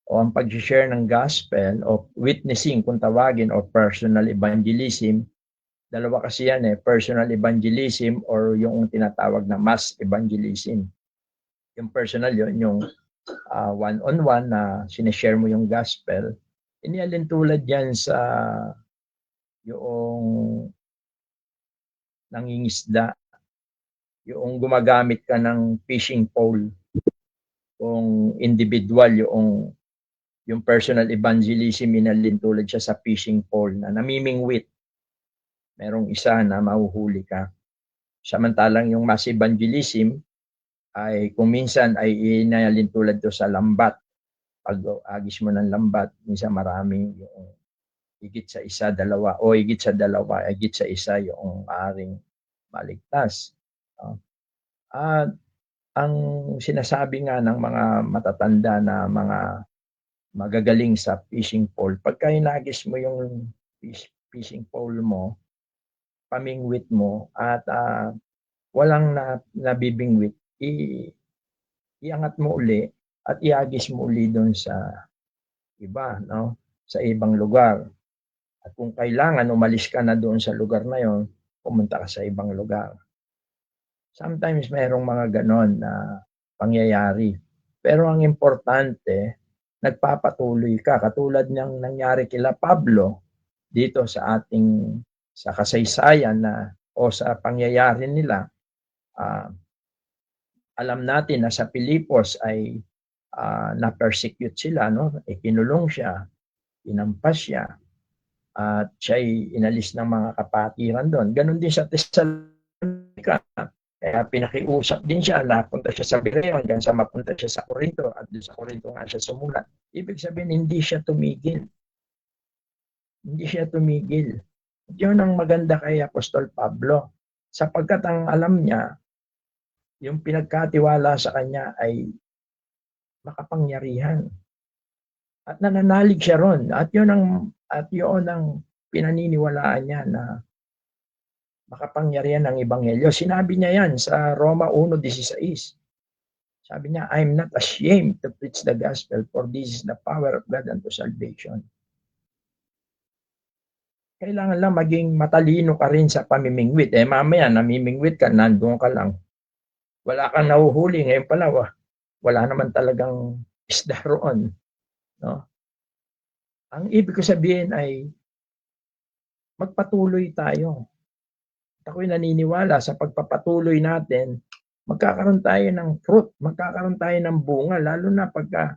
o ang pag-share ng gospel o witnessing kung tawagin o personal evangelism, dalawa kasi yan personal evangelism or yung tinatawag na mass evangelism. Yung personal yun, yung one-on-one na sinishare mo yung gospel, inialin tulad yan sa yung nangingisda, yung gumagamit ka ng fishing pole, kung individual yung personal evangelism, inalin tulad siya sa fishing pole na namimingwit. Merong isa na mahuhuli ka. Samantalang yung mass evangelism ay kung minsan ay inalin tulad to sa lambat. Pag agis mo ng lambat, minsan maraming yung higit sa isa, dalawa, o higit sa dalawa, higit sa isa yung maaring maligtas. At ang sinasabi nga ng mga matatanda na mga magagaling sa fishing pole, pagka inagis mo yung fishing pole mo, pamingwit mo, at walang nabibingwit, iangat mo uli at iagis mo uli doon sa iba, no? Sa ibang lugar. At kung kailangan umalis ka na doon sa lugar na yon, pumunta ka sa ibang lugar. Sometimes mayroong mga ganon na pangyayari. Pero ang importante, nagpapatuloy ka. Katulad ng nangyari kila Pablo dito sa kasaysayan o sa pangyayari nila. Alam natin na sa Pilipos ay na-persecute sila, no? Kinulong siya, inampas siya, at siya'y inalis ng mga kapatiran doon. Ganon din sa Thessalonica. Kaya pinakiusap din siya, napunta siya sa Berea hanggang sa mapunta siya sa Corinto, at doon sa Corinto nga siya sumulat. Ibig sabihin, hindi siya tumigil. Hindi siya tumigil. Yun ang maganda kay Apostol Pablo. sapagkat ang alam niya, yung pinagkatiwala sa kanya ay makapangyarihan. At nananalig siya ron. At yun ang pinaniniwalaan niya na makapangyarihan ng Ebanghelyo. Sinabi niya yan sa Roma 1:16. Sabi niya, I'm not ashamed to preach the gospel, for this is the power of God unto salvation. Kailangan lang maging matalino ka rin sa pamimingwit. Mamaya, namimingwit ka, nandun ka lang. Wala kang nahuhuli. Ngayon pala, wala naman talagang isda roon. No? Ang ibig ko sabihin ay, magpatuloy tayo. At ako'y naniniwala sa pagpapatuloy natin, magkakaroon tayo ng fruit, magkakaroon tayo ng bunga, lalo na pagka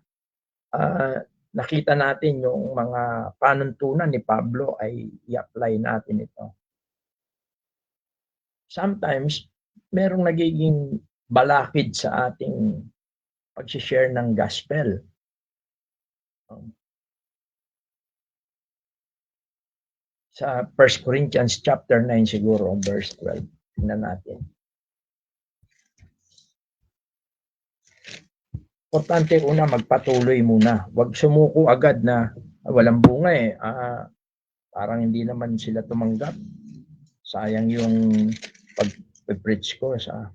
nakita natin yung mga panuntunan ni Pablo ay i-apply natin ito. Sometimes, merong nagiging balakid sa ating pag-share ng gospel. Sa 1 Corinthians chapter 9 siguro, verse 12. Tingnan natin. Importante una, magpatuloy muna. Huwag sumuko agad na walang bunga parang hindi naman sila tumanggap. Sayang yung pag-preach ko sa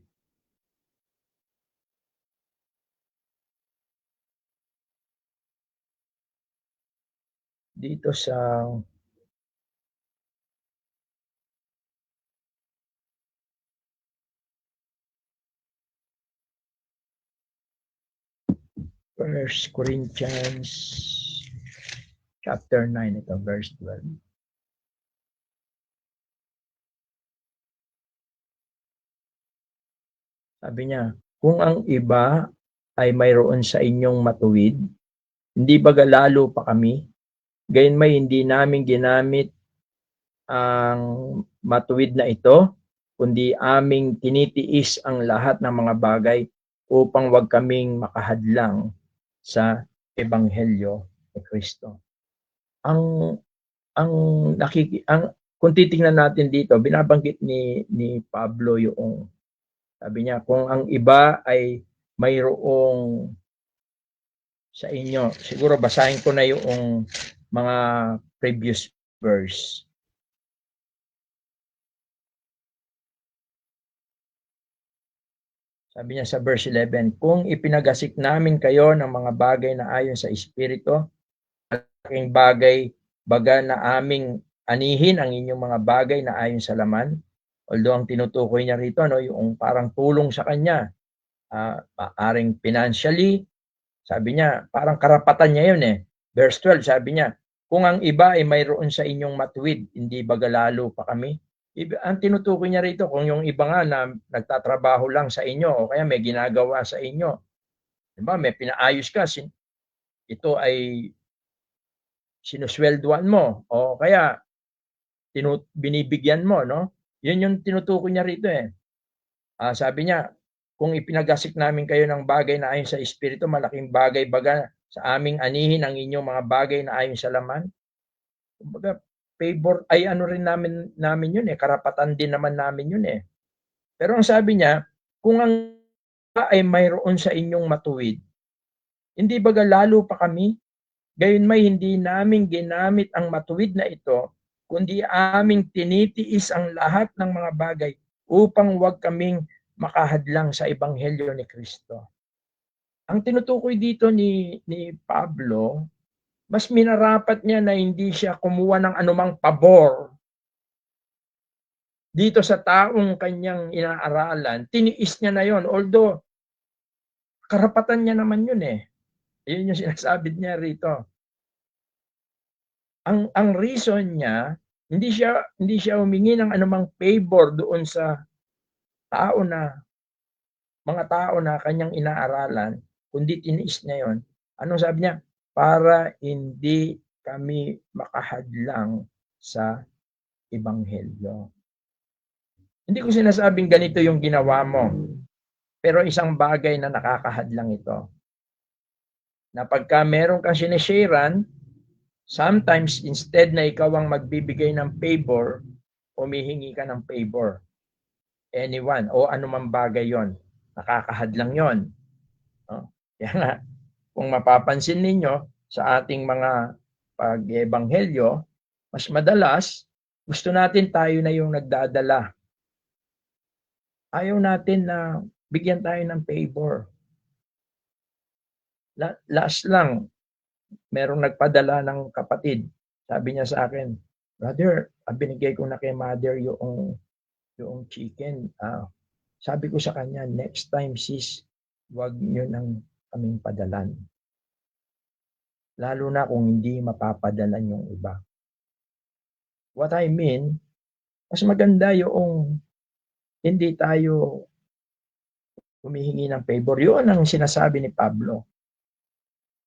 dito sa First Corinthians chapter 9, ito, verse 12. Sabi niya, kung ang iba ay mayroon sa inyong matuwid, hindi baga lalo pa kami, gayon may hindi namin ginamit ang matuwid na ito, kundi aming tinitiis ang lahat ng mga bagay upang wag kaming makahadlang sa Ebanghelyo ni Kristo. Kung titingnan natin dito, binabanggit ni Pablo yung, sabi niya, kung ang iba ay mayroong sa inyo, siguro basahin ko na yung mga previous verse. Sabi niya sa verse 11, kung ipinagasik namin kayo ng mga bagay na ayon sa Espiritu, malaking bagay baga na aming anihin ang inyong mga bagay na ayon sa laman. Although ang tinutukoy niya rito, yung parang tulong sa kanya, maaring financially, sabi niya, parang karapatan niya yun Verse 12, sabi niya, kung ang iba ay mayroon sa inyong matuwid, hindi baga lalo pa kami. Ang tinutukoy niya rito, kung yung iba nga na nagtatrabaho lang sa inyo o kaya may ginagawa sa inyo, diba, may pinaayos ka, ito ay sinuswelduan mo o kaya binibigyan mo, no? Yun yung tinutukoy niya rito sabi niya, kung ipinagasik namin kayo ng bagay na ayon sa Espiritu, malaking bagay baga sa aming anihin ang inyong mga bagay na ayon sa laman. Kumbaga, favor ay ano rin namin yun karapatan din naman namin yun Pero ang sabi niya, kung ang ay mayroon sa inyong matuwid, hindi baga lalo pa kami, gayon may hindi namin ginamit ang matuwid na ito, kundi aming tinitiis ang lahat ng mga bagay upang wag kaming makahadlang sa Ebanghelyo ni Kristo. Ang tinutukoy dito ni Pablo, mas minarapat niya na hindi siya kumuha ng anumang pabor dito sa taong kanyang inaaralan. Tiniis niya na yon, although karapatan niya naman yun Yun yung sinasabi niya rito. Ang reason niya, hindi siya humingi ng anumang favor doon sa mga tao na kanyang inaaralan, kundi tiniis niya yon. Anong sabi niya? Para hindi kami makahadlang sa Ebanghelyo. Hindi ko sinasabing ganito yung ginawa mo, pero isang bagay na nakakahadlang ito. Na pagka meron kang sinesharean, sometimes instead na ikaw ang magbibigay ng favor, humihingi ka ng favor. anyone o anumang bagay yon. Nakakahadlang yon. No? Kaya nga, kung mapapansin ninyo sa ating mga pag-ebanghelyo, mas madalas, gusto natin tayo na yung nagdadala. Ayaw natin na bigyan tayo ng favor. Last lang, merong nagpadala ng kapatid. Sabi niya sa akin, "Brother, binigay ko na kay mother yung chicken." Sabi ko sa kanya, "Next time sis, wag niyo nang kaming padalan. Lalo na kung hindi mapapadalan yung iba." What I mean, mas maganda yung hindi tayo humihingi ng favor. Yun ang sinasabi ni Pablo.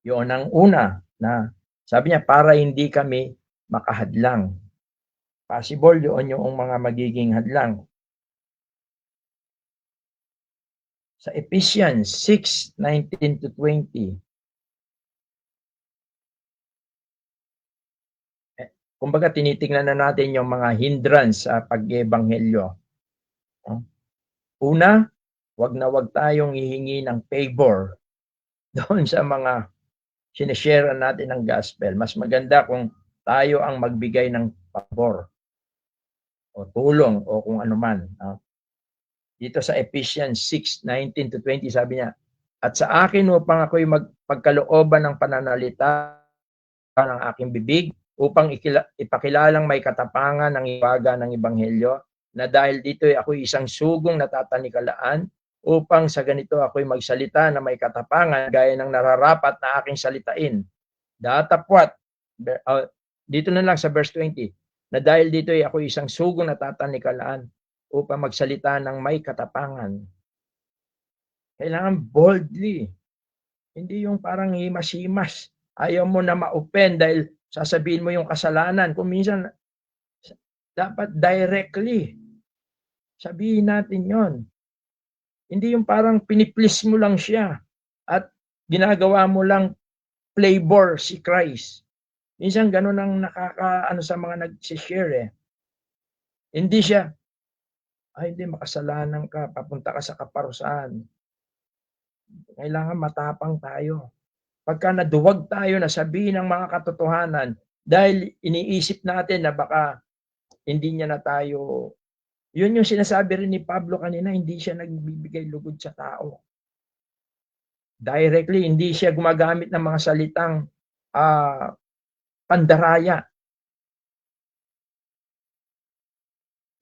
Yun ang una na sabi niya, para hindi kami makahadlang. Possible yun yung mga magiging hadlang. Sa Ephesians 6:19-20, kumbaga tinitingnan na natin yung mga hindrance sa pag-ebanghelyo. Una, wag na wag tayong hihingi ng favor doon sa mga sinishare natin ng gospel. Mas maganda kung tayo ang magbigay ng pabor o tulong o kung ano man. Dito sa Ephesians 6:19-20 sabi niya, "At sa akin upang ako'y magpagkalooban ng pananalita ng aking bibig upang ipakilalang may katapangan ng iwaga ng ebanghelyo, na dahil dito'y ako'y isang sugong natatanikalaan upang sa ganito ako'y magsalita na may katapangan gaya ng nararapat na aking salitain. Datapwat," dito na lang sa verse 20, "na dahil dito'y ako'y isang sugong natatanikalaan upang magsalita ng may katapangan." Kailangan boldly. Hindi yung parang himas-himas. Ayaw mo na ma-offend dahil sasabihin mo yung kasalanan. Kung minsan, dapat directly sabihin natin yon. Hindi yung parang piniplease mo lang siya at ginagawa mo lang flavor si Christ. Minsan ganun ang nakakaano sa mga nag-share . Hindi siya, "Ay hindi, makasalanan ka, papunta ka sa kaparusahan." Kailangan matapang tayo. Pagka naduwag tayo na sabihin ang mga katotohanan dahil iniisip natin na baka hindi niya na tayo, yun yung sinasabi rin ni Pablo kanina, hindi siya nagbibigay lugod sa tao. Directly, hindi siya gumagamit ng mga salitang pandaraya.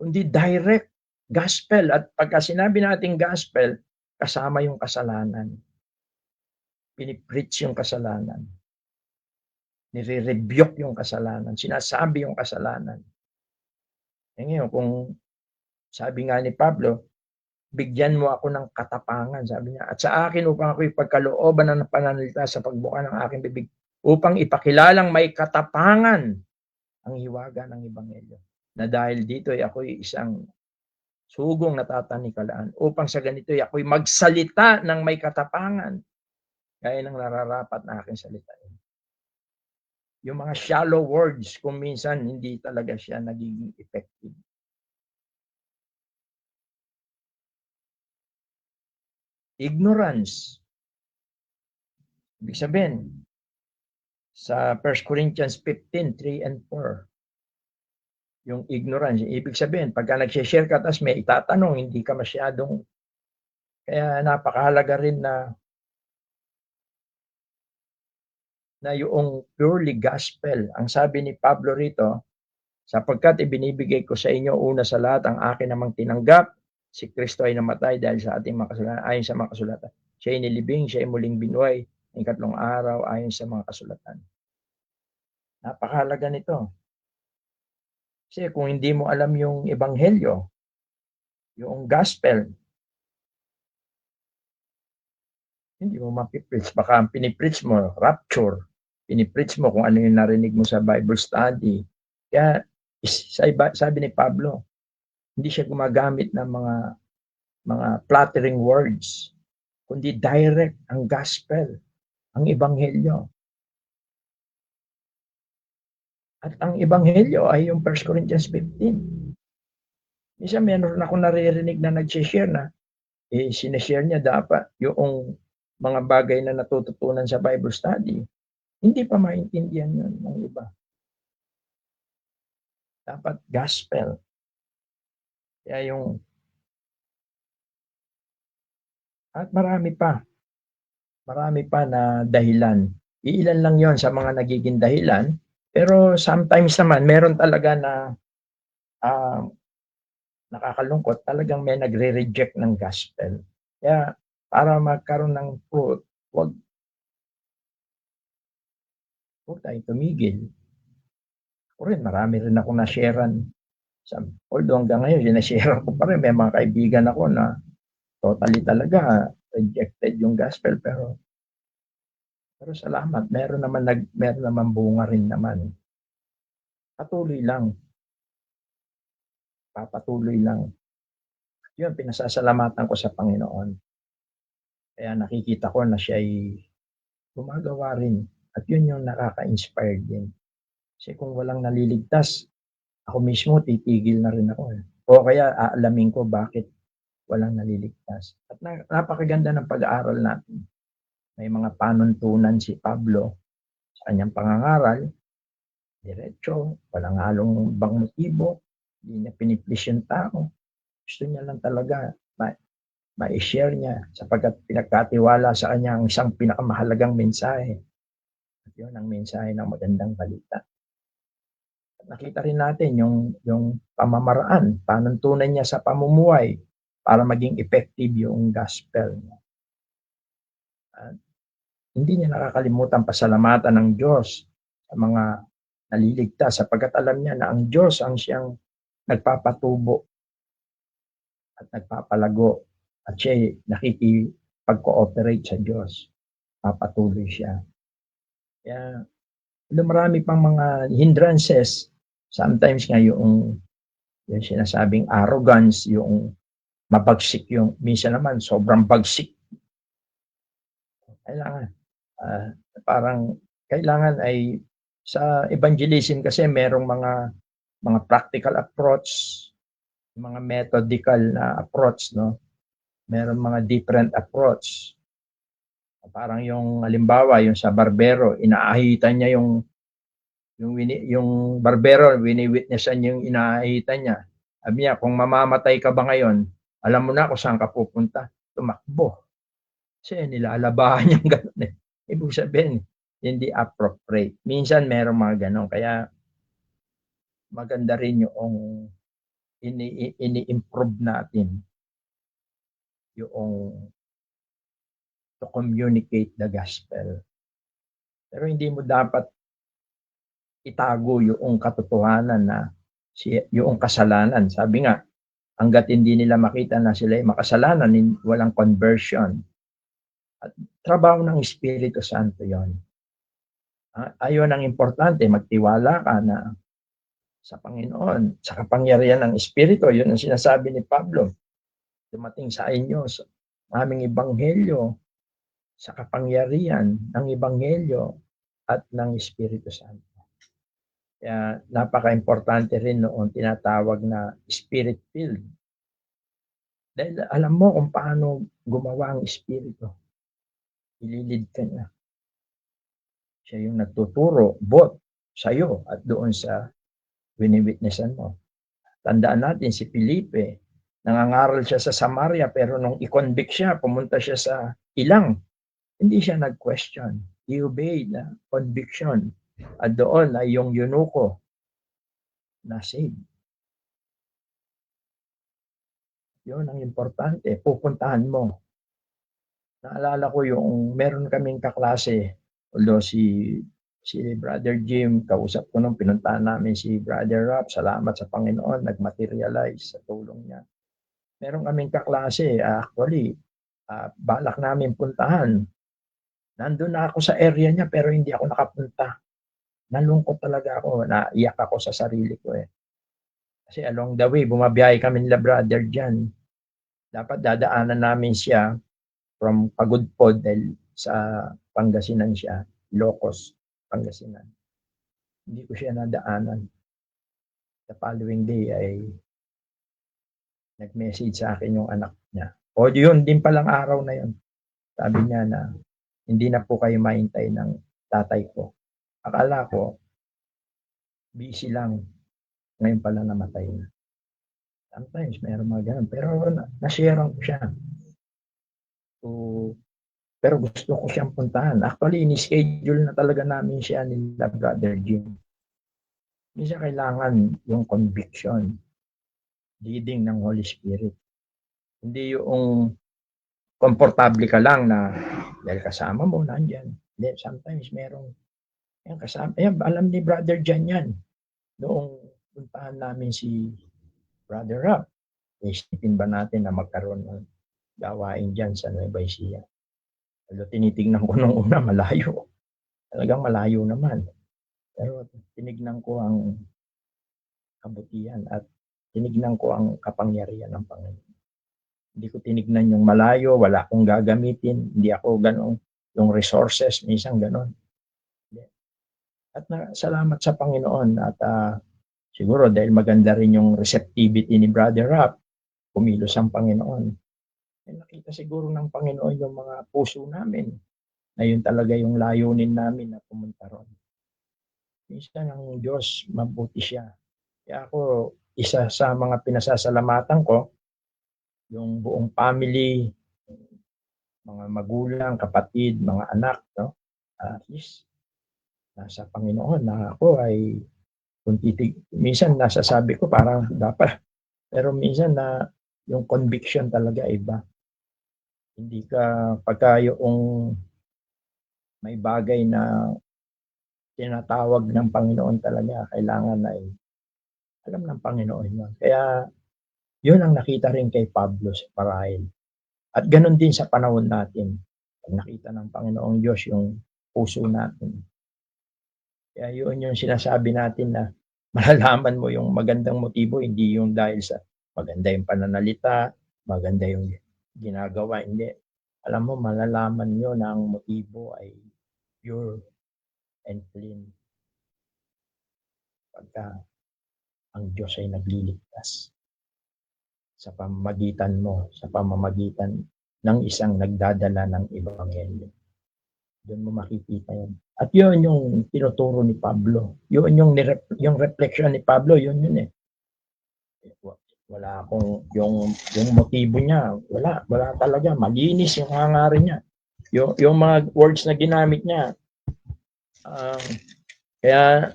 Kundi direct gospel. At pagka sinabi nating gospel, kasama yung kasalanan. Pinipreach yung kasalanan. Nire-rebuke yung kasalanan. Sinasabi yung kasalanan. Ngayon, kung sabi nga ni Pablo, bigyan mo ako ng katapangan, sabi niya, "At sa akin upang ako'y pagkalooban ng pananalita sa pagbuka ng aking bibig, upang ipakilalang may katapangan ang hiwaga ng ebanghelyo, na dahil dito ay ako'y isang sugong natatanikalaan, upang sa ganito ay ako'y magsalita ng may katapangan, gaya ng nararapat na aking salitain." Yung mga shallow words, kung minsan hindi talaga siya nagiging effective. Ignorance. Ibig sabihin, sa 1 Corinthians 15:3 and 4, yung ignorance, ibig sabihin, pagka nag-share ka tapos may itatanong, hindi ka masyadong, kaya napakahalaga rin na yung purely gospel. Ang sabi ni Pablo rito, "Sapagkat ibinibigay ko sa inyo una sa lahat ang akin namang tinanggap, si Kristo ay namatay dahil sa ating mga kasalanan ayon sa mga kasulatan. Siya ay nilibing, siya ay muling binuhay ng ikatlong araw ayon sa mga kasulatan." Napakahalaga nito. Kasi kung hindi mo alam yung ebanghelyo, yung gospel, hindi mo mapipreach. Baka ang pinipreach mo, rapture. Pinipreach mo kung ano yung narinig mo sa Bible study. Kaya sabi ni Pablo, hindi siya gumagamit ng mga flattering words, kundi direct ang gospel, ang ebanghelyo. At ang ebanghelyo ay yung 1 Corinthians 15. Minsan meron ako naririnig na nag-share na sinishare niya dapat yung mga bagay na natututunan sa Bible study. Hindi pa maintindihan yun ng iba. Dapat gospel. Kaya at marami pa na dahilan. Iilan lang yon sa mga nagiging dahilan. Pero sometimes naman, meron talaga na nakakalungkot, talagang may nagre-reject ng gospel. Kaya para magkaroon ng fruit, huwag tayo tumigil. Ako rin, marami rin ako na-sharean. Although hanggang ngayon, sinashare ko pa rin. May mga kaibigan ako na totally talaga rejected yung gospel. Pero salamat, meron naman bunga rin naman. Patuloy lang. Papatuloy lang. Yun, pinasasalamatan ko sa Panginoon. Kaya nakikita ko na siya ay gumagawa rin. At yun yung nakaka-inspire din. Kasi kung walang naliligtas, ako mismo titigil na rin ako. O kaya aalamin ko bakit walang naliligtas. At napakaganda ng pag-aaral natin. May mga panuntunan si Pablo sa kanyang pangangaral. Diretso, walang halong ibang motibo. Hindi niya piniplis yung tao. Gusto niya lang talaga ma-share niya sapagkat pinagkatiwala sa kanya ang isang pinakamahalagang mensahe. At yun ang mensahe ng magandang balita. At nakita rin natin yung pamamaraan, panuntunan niya sa pamumuhay para maging effective yung gospel. At hindi niya nakakalimutan pasalamatan ng Diyos sa mga naliligtas sapagkat alam niya na ang Diyos ang siyang nagpapatubo at nagpapalago at siya nakikipag-cooperate sa Diyos. Papatuloy siya. Kaya marami pang mga hindrances. Sometimes nga yung sinasabing arrogance, yung mabagsik minsan naman sobrang bagsik. Kailangan ay sa evangelism kasi merong mga practical approach, mga methodical na approach, no? Meron mga different approach. Parang yung halimbawa, yung sa barbero, inaahitan niya yung barbero, wini-witnessan yung inaahitan niya. Sabi niya, kung mamamatay ka ba ngayon, alam mo na kung saan ka pupunta. Tumakbo. Kasi nilalabahan niyang gano'n eh. Ibig sabihin, hindi appropriate. Minsan merong mga gano'n. Kaya maganda rin yung ini-improve natin yung to communicate the gospel. Pero hindi mo dapat itago yung katotohanan na yung kasalanan. Sabi nga, hanggat hindi nila makita na sila ay makasalanan, walang conversion. At trabaho ng Espiritu Santo yon. Ayun ang importante, magtiwala ka na sa Panginoon, sa kapangyarihan ng Espiritu. Yun ang sinasabi ni Pablo. Dumating sa inyo sa aming ebanghelyo, sa kapangyarihan ng ebanghelyo at ng Espiritu Santo. Kaya napaka-importante rin noon tinatawag na Spirit-filled. Dahil alam mo kung paano gumawa ang Espiritu. Ililid ka niya. Siya yung nagtuturo both sa iyo at doon sa wini-witnessan mo. Tandaan natin si Felipe, nangangaral siya sa Samaria pero nung i-convict siya, pumunta siya sa ilang. Hindi siya nag-question. He obeyed the conviction. At doon ay yung eunuko na saved. Yun ang importante. Pupuntahan mo. Naalala ko yung meron kaming kaklase, although si Brother Jim, kausap ko nung pinuntahan namin si Brother Rap, salamat sa Panginoon, nag-materialize sa tulong niya. Meron kaming kaklase, actually, balak namin puntahan. Nandun na ako sa area niya pero hindi ako nakapunta. Nalungkot talaga ako, naiyak ako sa sarili ko eh. Kasi along the way, bumabiyahe kami nila Brother Jan. Dapat dadaanan namin siya from Pagudpod dahil sa Pangasinan siya, Ilocos, Pangasinan. Hindi ko siya nadaanan. The following day ay nag-message sa akin yung anak niya. O yun din palang araw na yun. Sabi niya na hindi na po kayo mahintay ng tatay ko. Akala ko busy lang. Ngayon pala namatay na. Sometimes meron mga ganun. Pero na-sharean ko siya. So, pero gusto ko siyang puntahan. Actually, ini-schedule na talaga namin siya nila Brother Jim. Hindi siya kailangan yung conviction, leading ng Holy Spirit. Hindi yung komportable ka lang na dahil kasama mo, nandyan. Hindi, sometimes merong yan, kasama. Yan, alam ni Brother Jan yan. Noong puntahan namin si Brother Rob, isipin ba natin na magkaroon ng gawain dyan sa Nueva Ecija? Pero tinitingnan ko nung una, malayo. Talagang malayo naman. Pero tinignan ko ang kabutihan at tinignan ko ang kapangyarihan ng Panginoon. Hindi ko tinignan yung malayo, wala akong gagamitin, hindi ako ganun, yung resources, minsan ganun. At salamat sa Panginoon at siguro dahil maganda rin yung receptivity ni Brother Rap, kumilos ang Panginoon. Nakita siguro ng Panginoon yung mga puso namin na yun talaga yung layunin namin na pumunta ron. Minsan ang Diyos, mabuti siya. Kaya ako, isa sa mga pinasasalamatan ko, yung buong family, mga magulang, kapatid, mga anak, no? At least, nasa Panginoon na ako ay minsan nasasabi ko parang dapat, pero minsan na yung conviction talaga iba. Hindi ka, pagka yung may bagay na tinatawag ng Panginoon talaga, kailangan ay alam ng Panginoon yun. Kaya yun ang nakita rin kay Pablo sa Parail. At ganun din sa panahon natin. Pag nakita ng Panginoong Diyos yung puso natin. Kaya yun yung sinasabi natin na malalaman mo yung magandang motibo, hindi yung dahil sa maganda yung pananalita, maganda yung ginagawa, hindi. Alam mo, malalaman nyo na ang motibo ay pure and clean. Pagka ang Diyos ay nagliligtas sa pamamagitan mo, sa pamamagitan ng isang nagdadala ng Ebanghelyo. Doon mo makikita yun. At yun yung tinuturo ni Pablo. Yun yung reflection ni Pablo, yun eh. Wala akong, yung motibo niya, wala talaga. Malinis yung hangarin niya. Yung mga words na ginamit niya. Kaya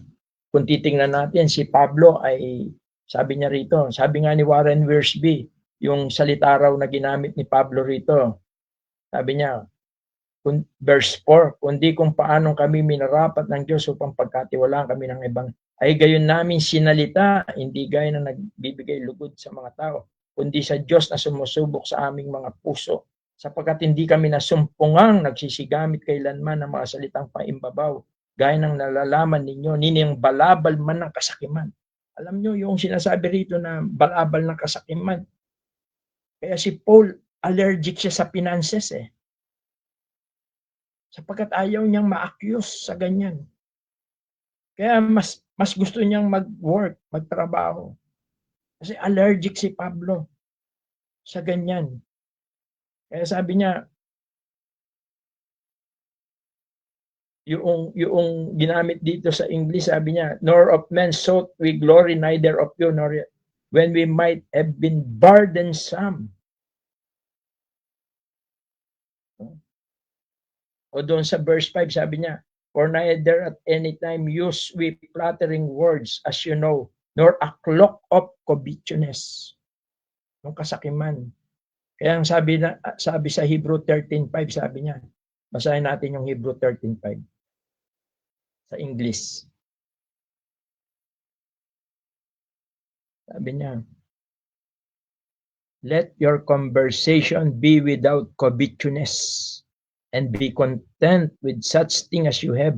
kung titingnan natin, si Pablo ay, sabi niya rito, sabi nga ni Warren Wiersbe, yung salita raw na ginamit ni Pablo rito, sabi niya, verse 4, kundi kung paanong kami minarapat ng Diyos upang pagkatiwalaan kami ng ibang, ay gayon namin sinalita, hindi gaya na nagbibigay lugod sa mga tao, kundi sa Diyos na sumusubok sa aming mga puso, sapagkat hindi kami nasumpungang nagsisigamit kailanman ng mga salitang paimbabaw, gaya ng nalalaman ninyo, nining balabal man ng kasakiman. Alam nyo, yung sinasabi rito na balabal ng kasakiman, kaya si Paul, allergic siya sa finances sapagkat ayaw niyang ma-accuse sa ganyan. Kaya mas gusto niyang mag-work, magtrabaho. Kasi allergic si Pablo sa ganyan. Kaya sabi niya, yung ginamit dito sa English, sabi niya, nor of men sought we glory, neither of you, nor when we might have been burdensome. O doon sa verse 5, sabi niya, for neither at any time use we flattering words, as you know, nor a cloak of covetousness. Yung kasakiman. Kaya ang sabi sa Hebrew 13:5, sabi niya, basahin natin yung Hebrew 13:5 sa English. Sabi niya, let your conversation be without covetousness, and be content with such thing as you have.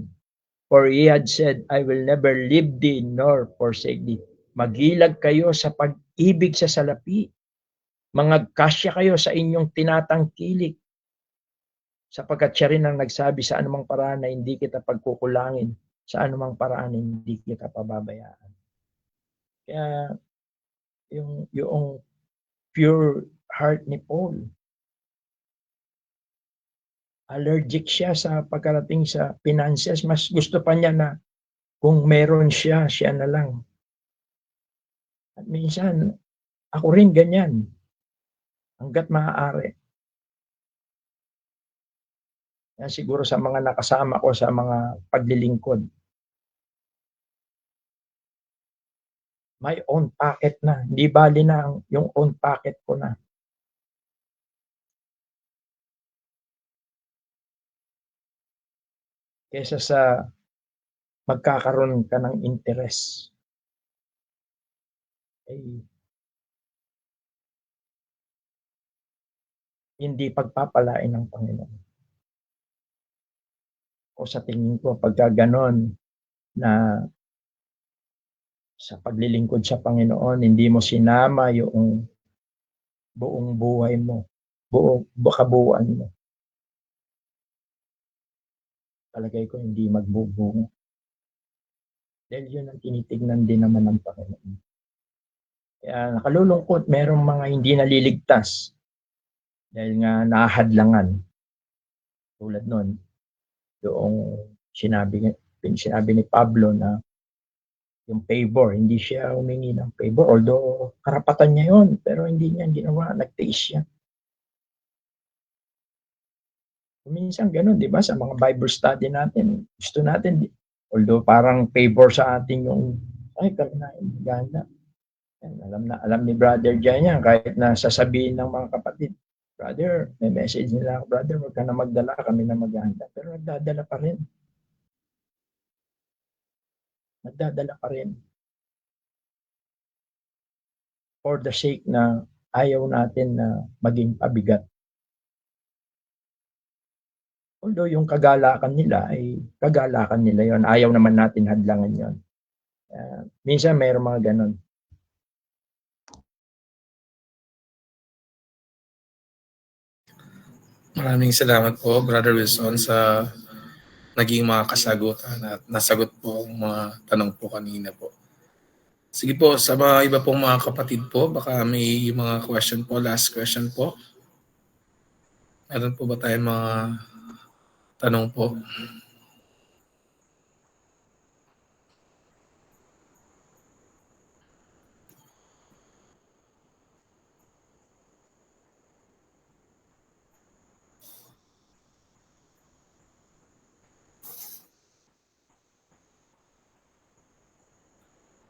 For he had said, I will never leave thee nor forsake thee. Magilag kayo sa pag-ibig sa salapi. Mangagkasya kayo sa inyong tinatangkilik. Sapagkat siya rin ang nagsabi sa anumang paraan na hindi kita pagkukulangin, sa anumang paraan hindi kita pababayaan. Kaya yung pure heart ni Paul. Allergic siya sa pagkarating sa finances. Mas gusto pa niya na kung meron siya, siya na lang. At minsan, ako rin ganyan. Hanggat maaari. Yan siguro sa mga nakasama ko sa mga paglilingkod. May own pocket na. Hindi bali na yung own pocket ko na. Kesa sa magkakaroon ka ng interest. Eh, hindi pagpapalain ng Panginoon. O sa tingin ko, pagka ganon na sa paglilingkod sa Panginoon, hindi mo sinama yung buong buhay mo, buong kabuuan mo. Palagay ko hindi magbubunga. Dahil yun ang tinitignan din naman ng Panginoon. Kaya nakalulungkot, merong mga hindi naliligtas dahil nga nahadlangan. Tulad nun, yung sinabi ni Pablo na yung favor, hindi siya humingi ng favor. Although karapatan niya yun, pero hindi niya ginawa, nagtiis siya. Minsan ganun, di ba? Sa mga Bible study natin, gusto natin, although parang favor sa ating yung, ay, kami na, ganda. Alam ni Brother Jan yan, kahit na sasabihin ng mga kapatid, brother, may message nila ako, brother, wag ka na magdala, kami na maghahanda. Pero nagdadala pa rin. Nagdadala pa rin. For the sake na ayaw natin na maging pabigat. Although yung kagalakan nila ay kagalakan nila yon, ayaw naman natin hadlangan yon. Minsan mayroong mga ganon. Maraming salamat po, Brother Wilson, sa naging mga kasagutan at nasagot po ang mga tanong po kanina po. Sige po, sa mga iba pong mga kapatid po, baka may mga question po, last question po. Meron po ba tayong mga tanong po?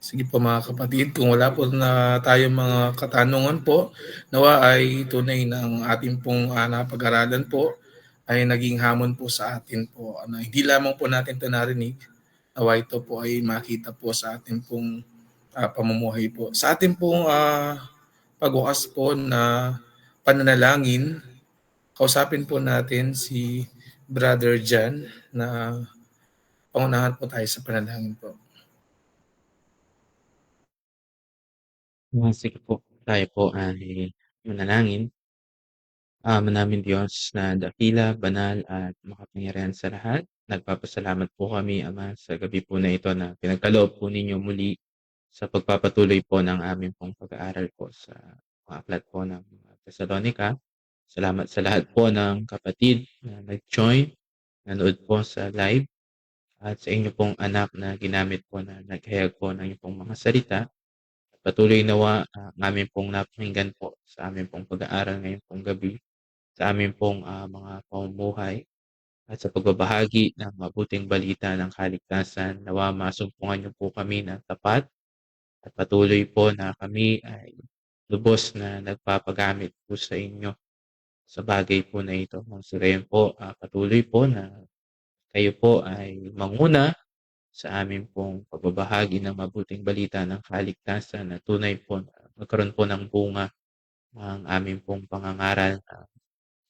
Sige po mga kapatid, kung wala po na tayong mga katanungan po, nawa ay tunay na ang ating pong napag-aralan po ay naging hamon po sa atin po. Hindi lamang po natin ito narinig, nawa ito po ay makita po sa ating pong pamumuhay po. Sa ating pong pagwakas po na pananalangin, kausapin po natin si Brother Jan na pangunahan po tayo sa panalangin po. Sige po, tayo po ay manalangin. Ama namin Diyos na dakila, banal at makapangyarihan sa lahat, nagpapasalamat po kami, Ama, sa gabi po na ito na pinagkaloob po ninyo muli sa pagpapatuloy po ng aming pong pag-aaral po sa mga aklat po ng Thessalonica. Salamat sa lahat po ng kapatid na nag-join, nanood po sa live, at sa inyo pong anak na ginamit po na naghayag po ng inyong pong mga salita. Patuloy nawa ang aming pong napakinggan po sa aming pong pag-aaral ngayong pong gabi, sa aming pong mga pamumuhay at sa pagbabahagi ng mabuting balita ng kaligtasan. Nawa masumpungan niyo po kami ng tapat at patuloy po na kami ay lubos na nagpapagamit po sa inyo sa bagay po na ito. Sa gayon po, patuloy po na kayo po ay manguna sa amin pong pagbabahagi ng mabuting balita ng kaligtasan na tunay po na magkaroon po ng bunga ang aming pong pangangaral na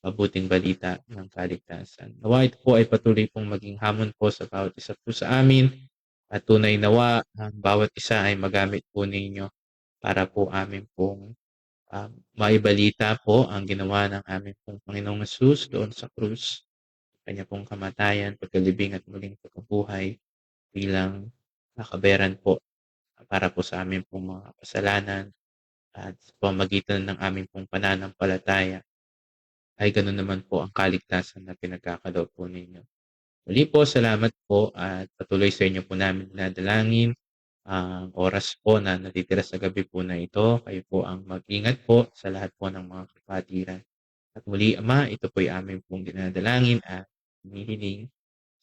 mabuting balita ng kaligtasan. Nawa ito po ay patuloy pong maging hamon po sa bawat isa po sa amin at tunay nawa ang bawat isa ay magamit po ninyo para po amin pong maibalita po ang ginawa ng aming pong Panginoong Hesus doon sa krus, kanya pong kamatayan, pagkalibing at muling pagkabuhay bilang nakabayaran po para po sa amin pong mga kasalanan at sa pamamagitan ng aming pong pananampalataya ay ganoon naman po ang kaligtasan na pinagkakaloob po ninyo. Muli po, salamat po at patuloy sa inyo po namin dinadalangin ang oras po na natitira sa gabi po na ito. Kayo po ang mag-ingat po sa lahat po ng mga kapatiran. At muli, Ama, ito po ay aming pong dinadalangin at hinihiling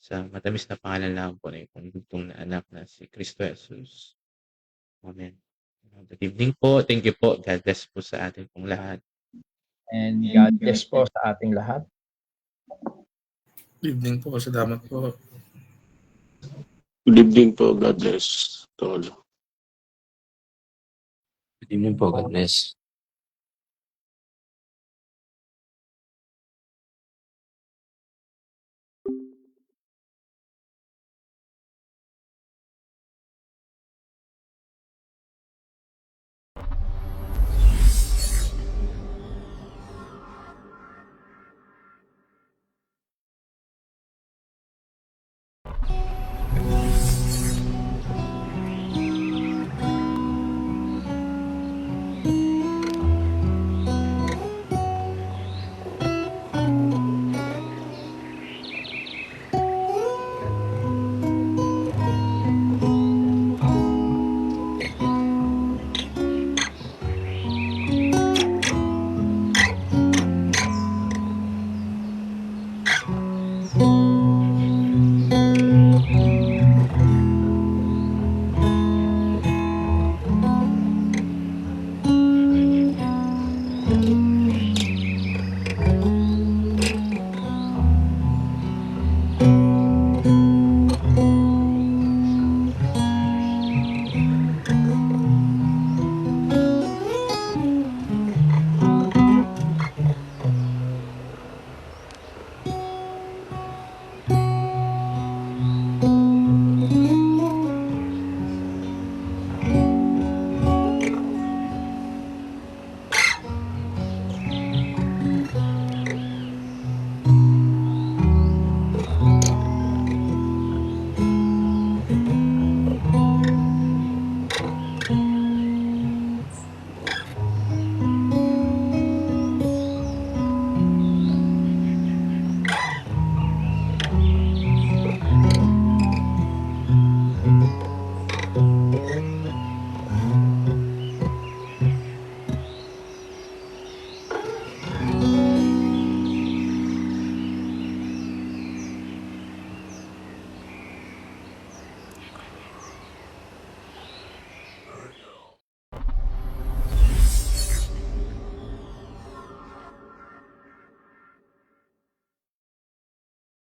sa matamis na pangalan lang po na itong dugtong na anak na si Kristo Jesus. Amen. Good evening po. Thank you po. God bless po sa atin pong lahat. And God bless po sa ating lahat. Good evening po. Salamat po. Good evening po. God bless to all. Good evening po. God bless.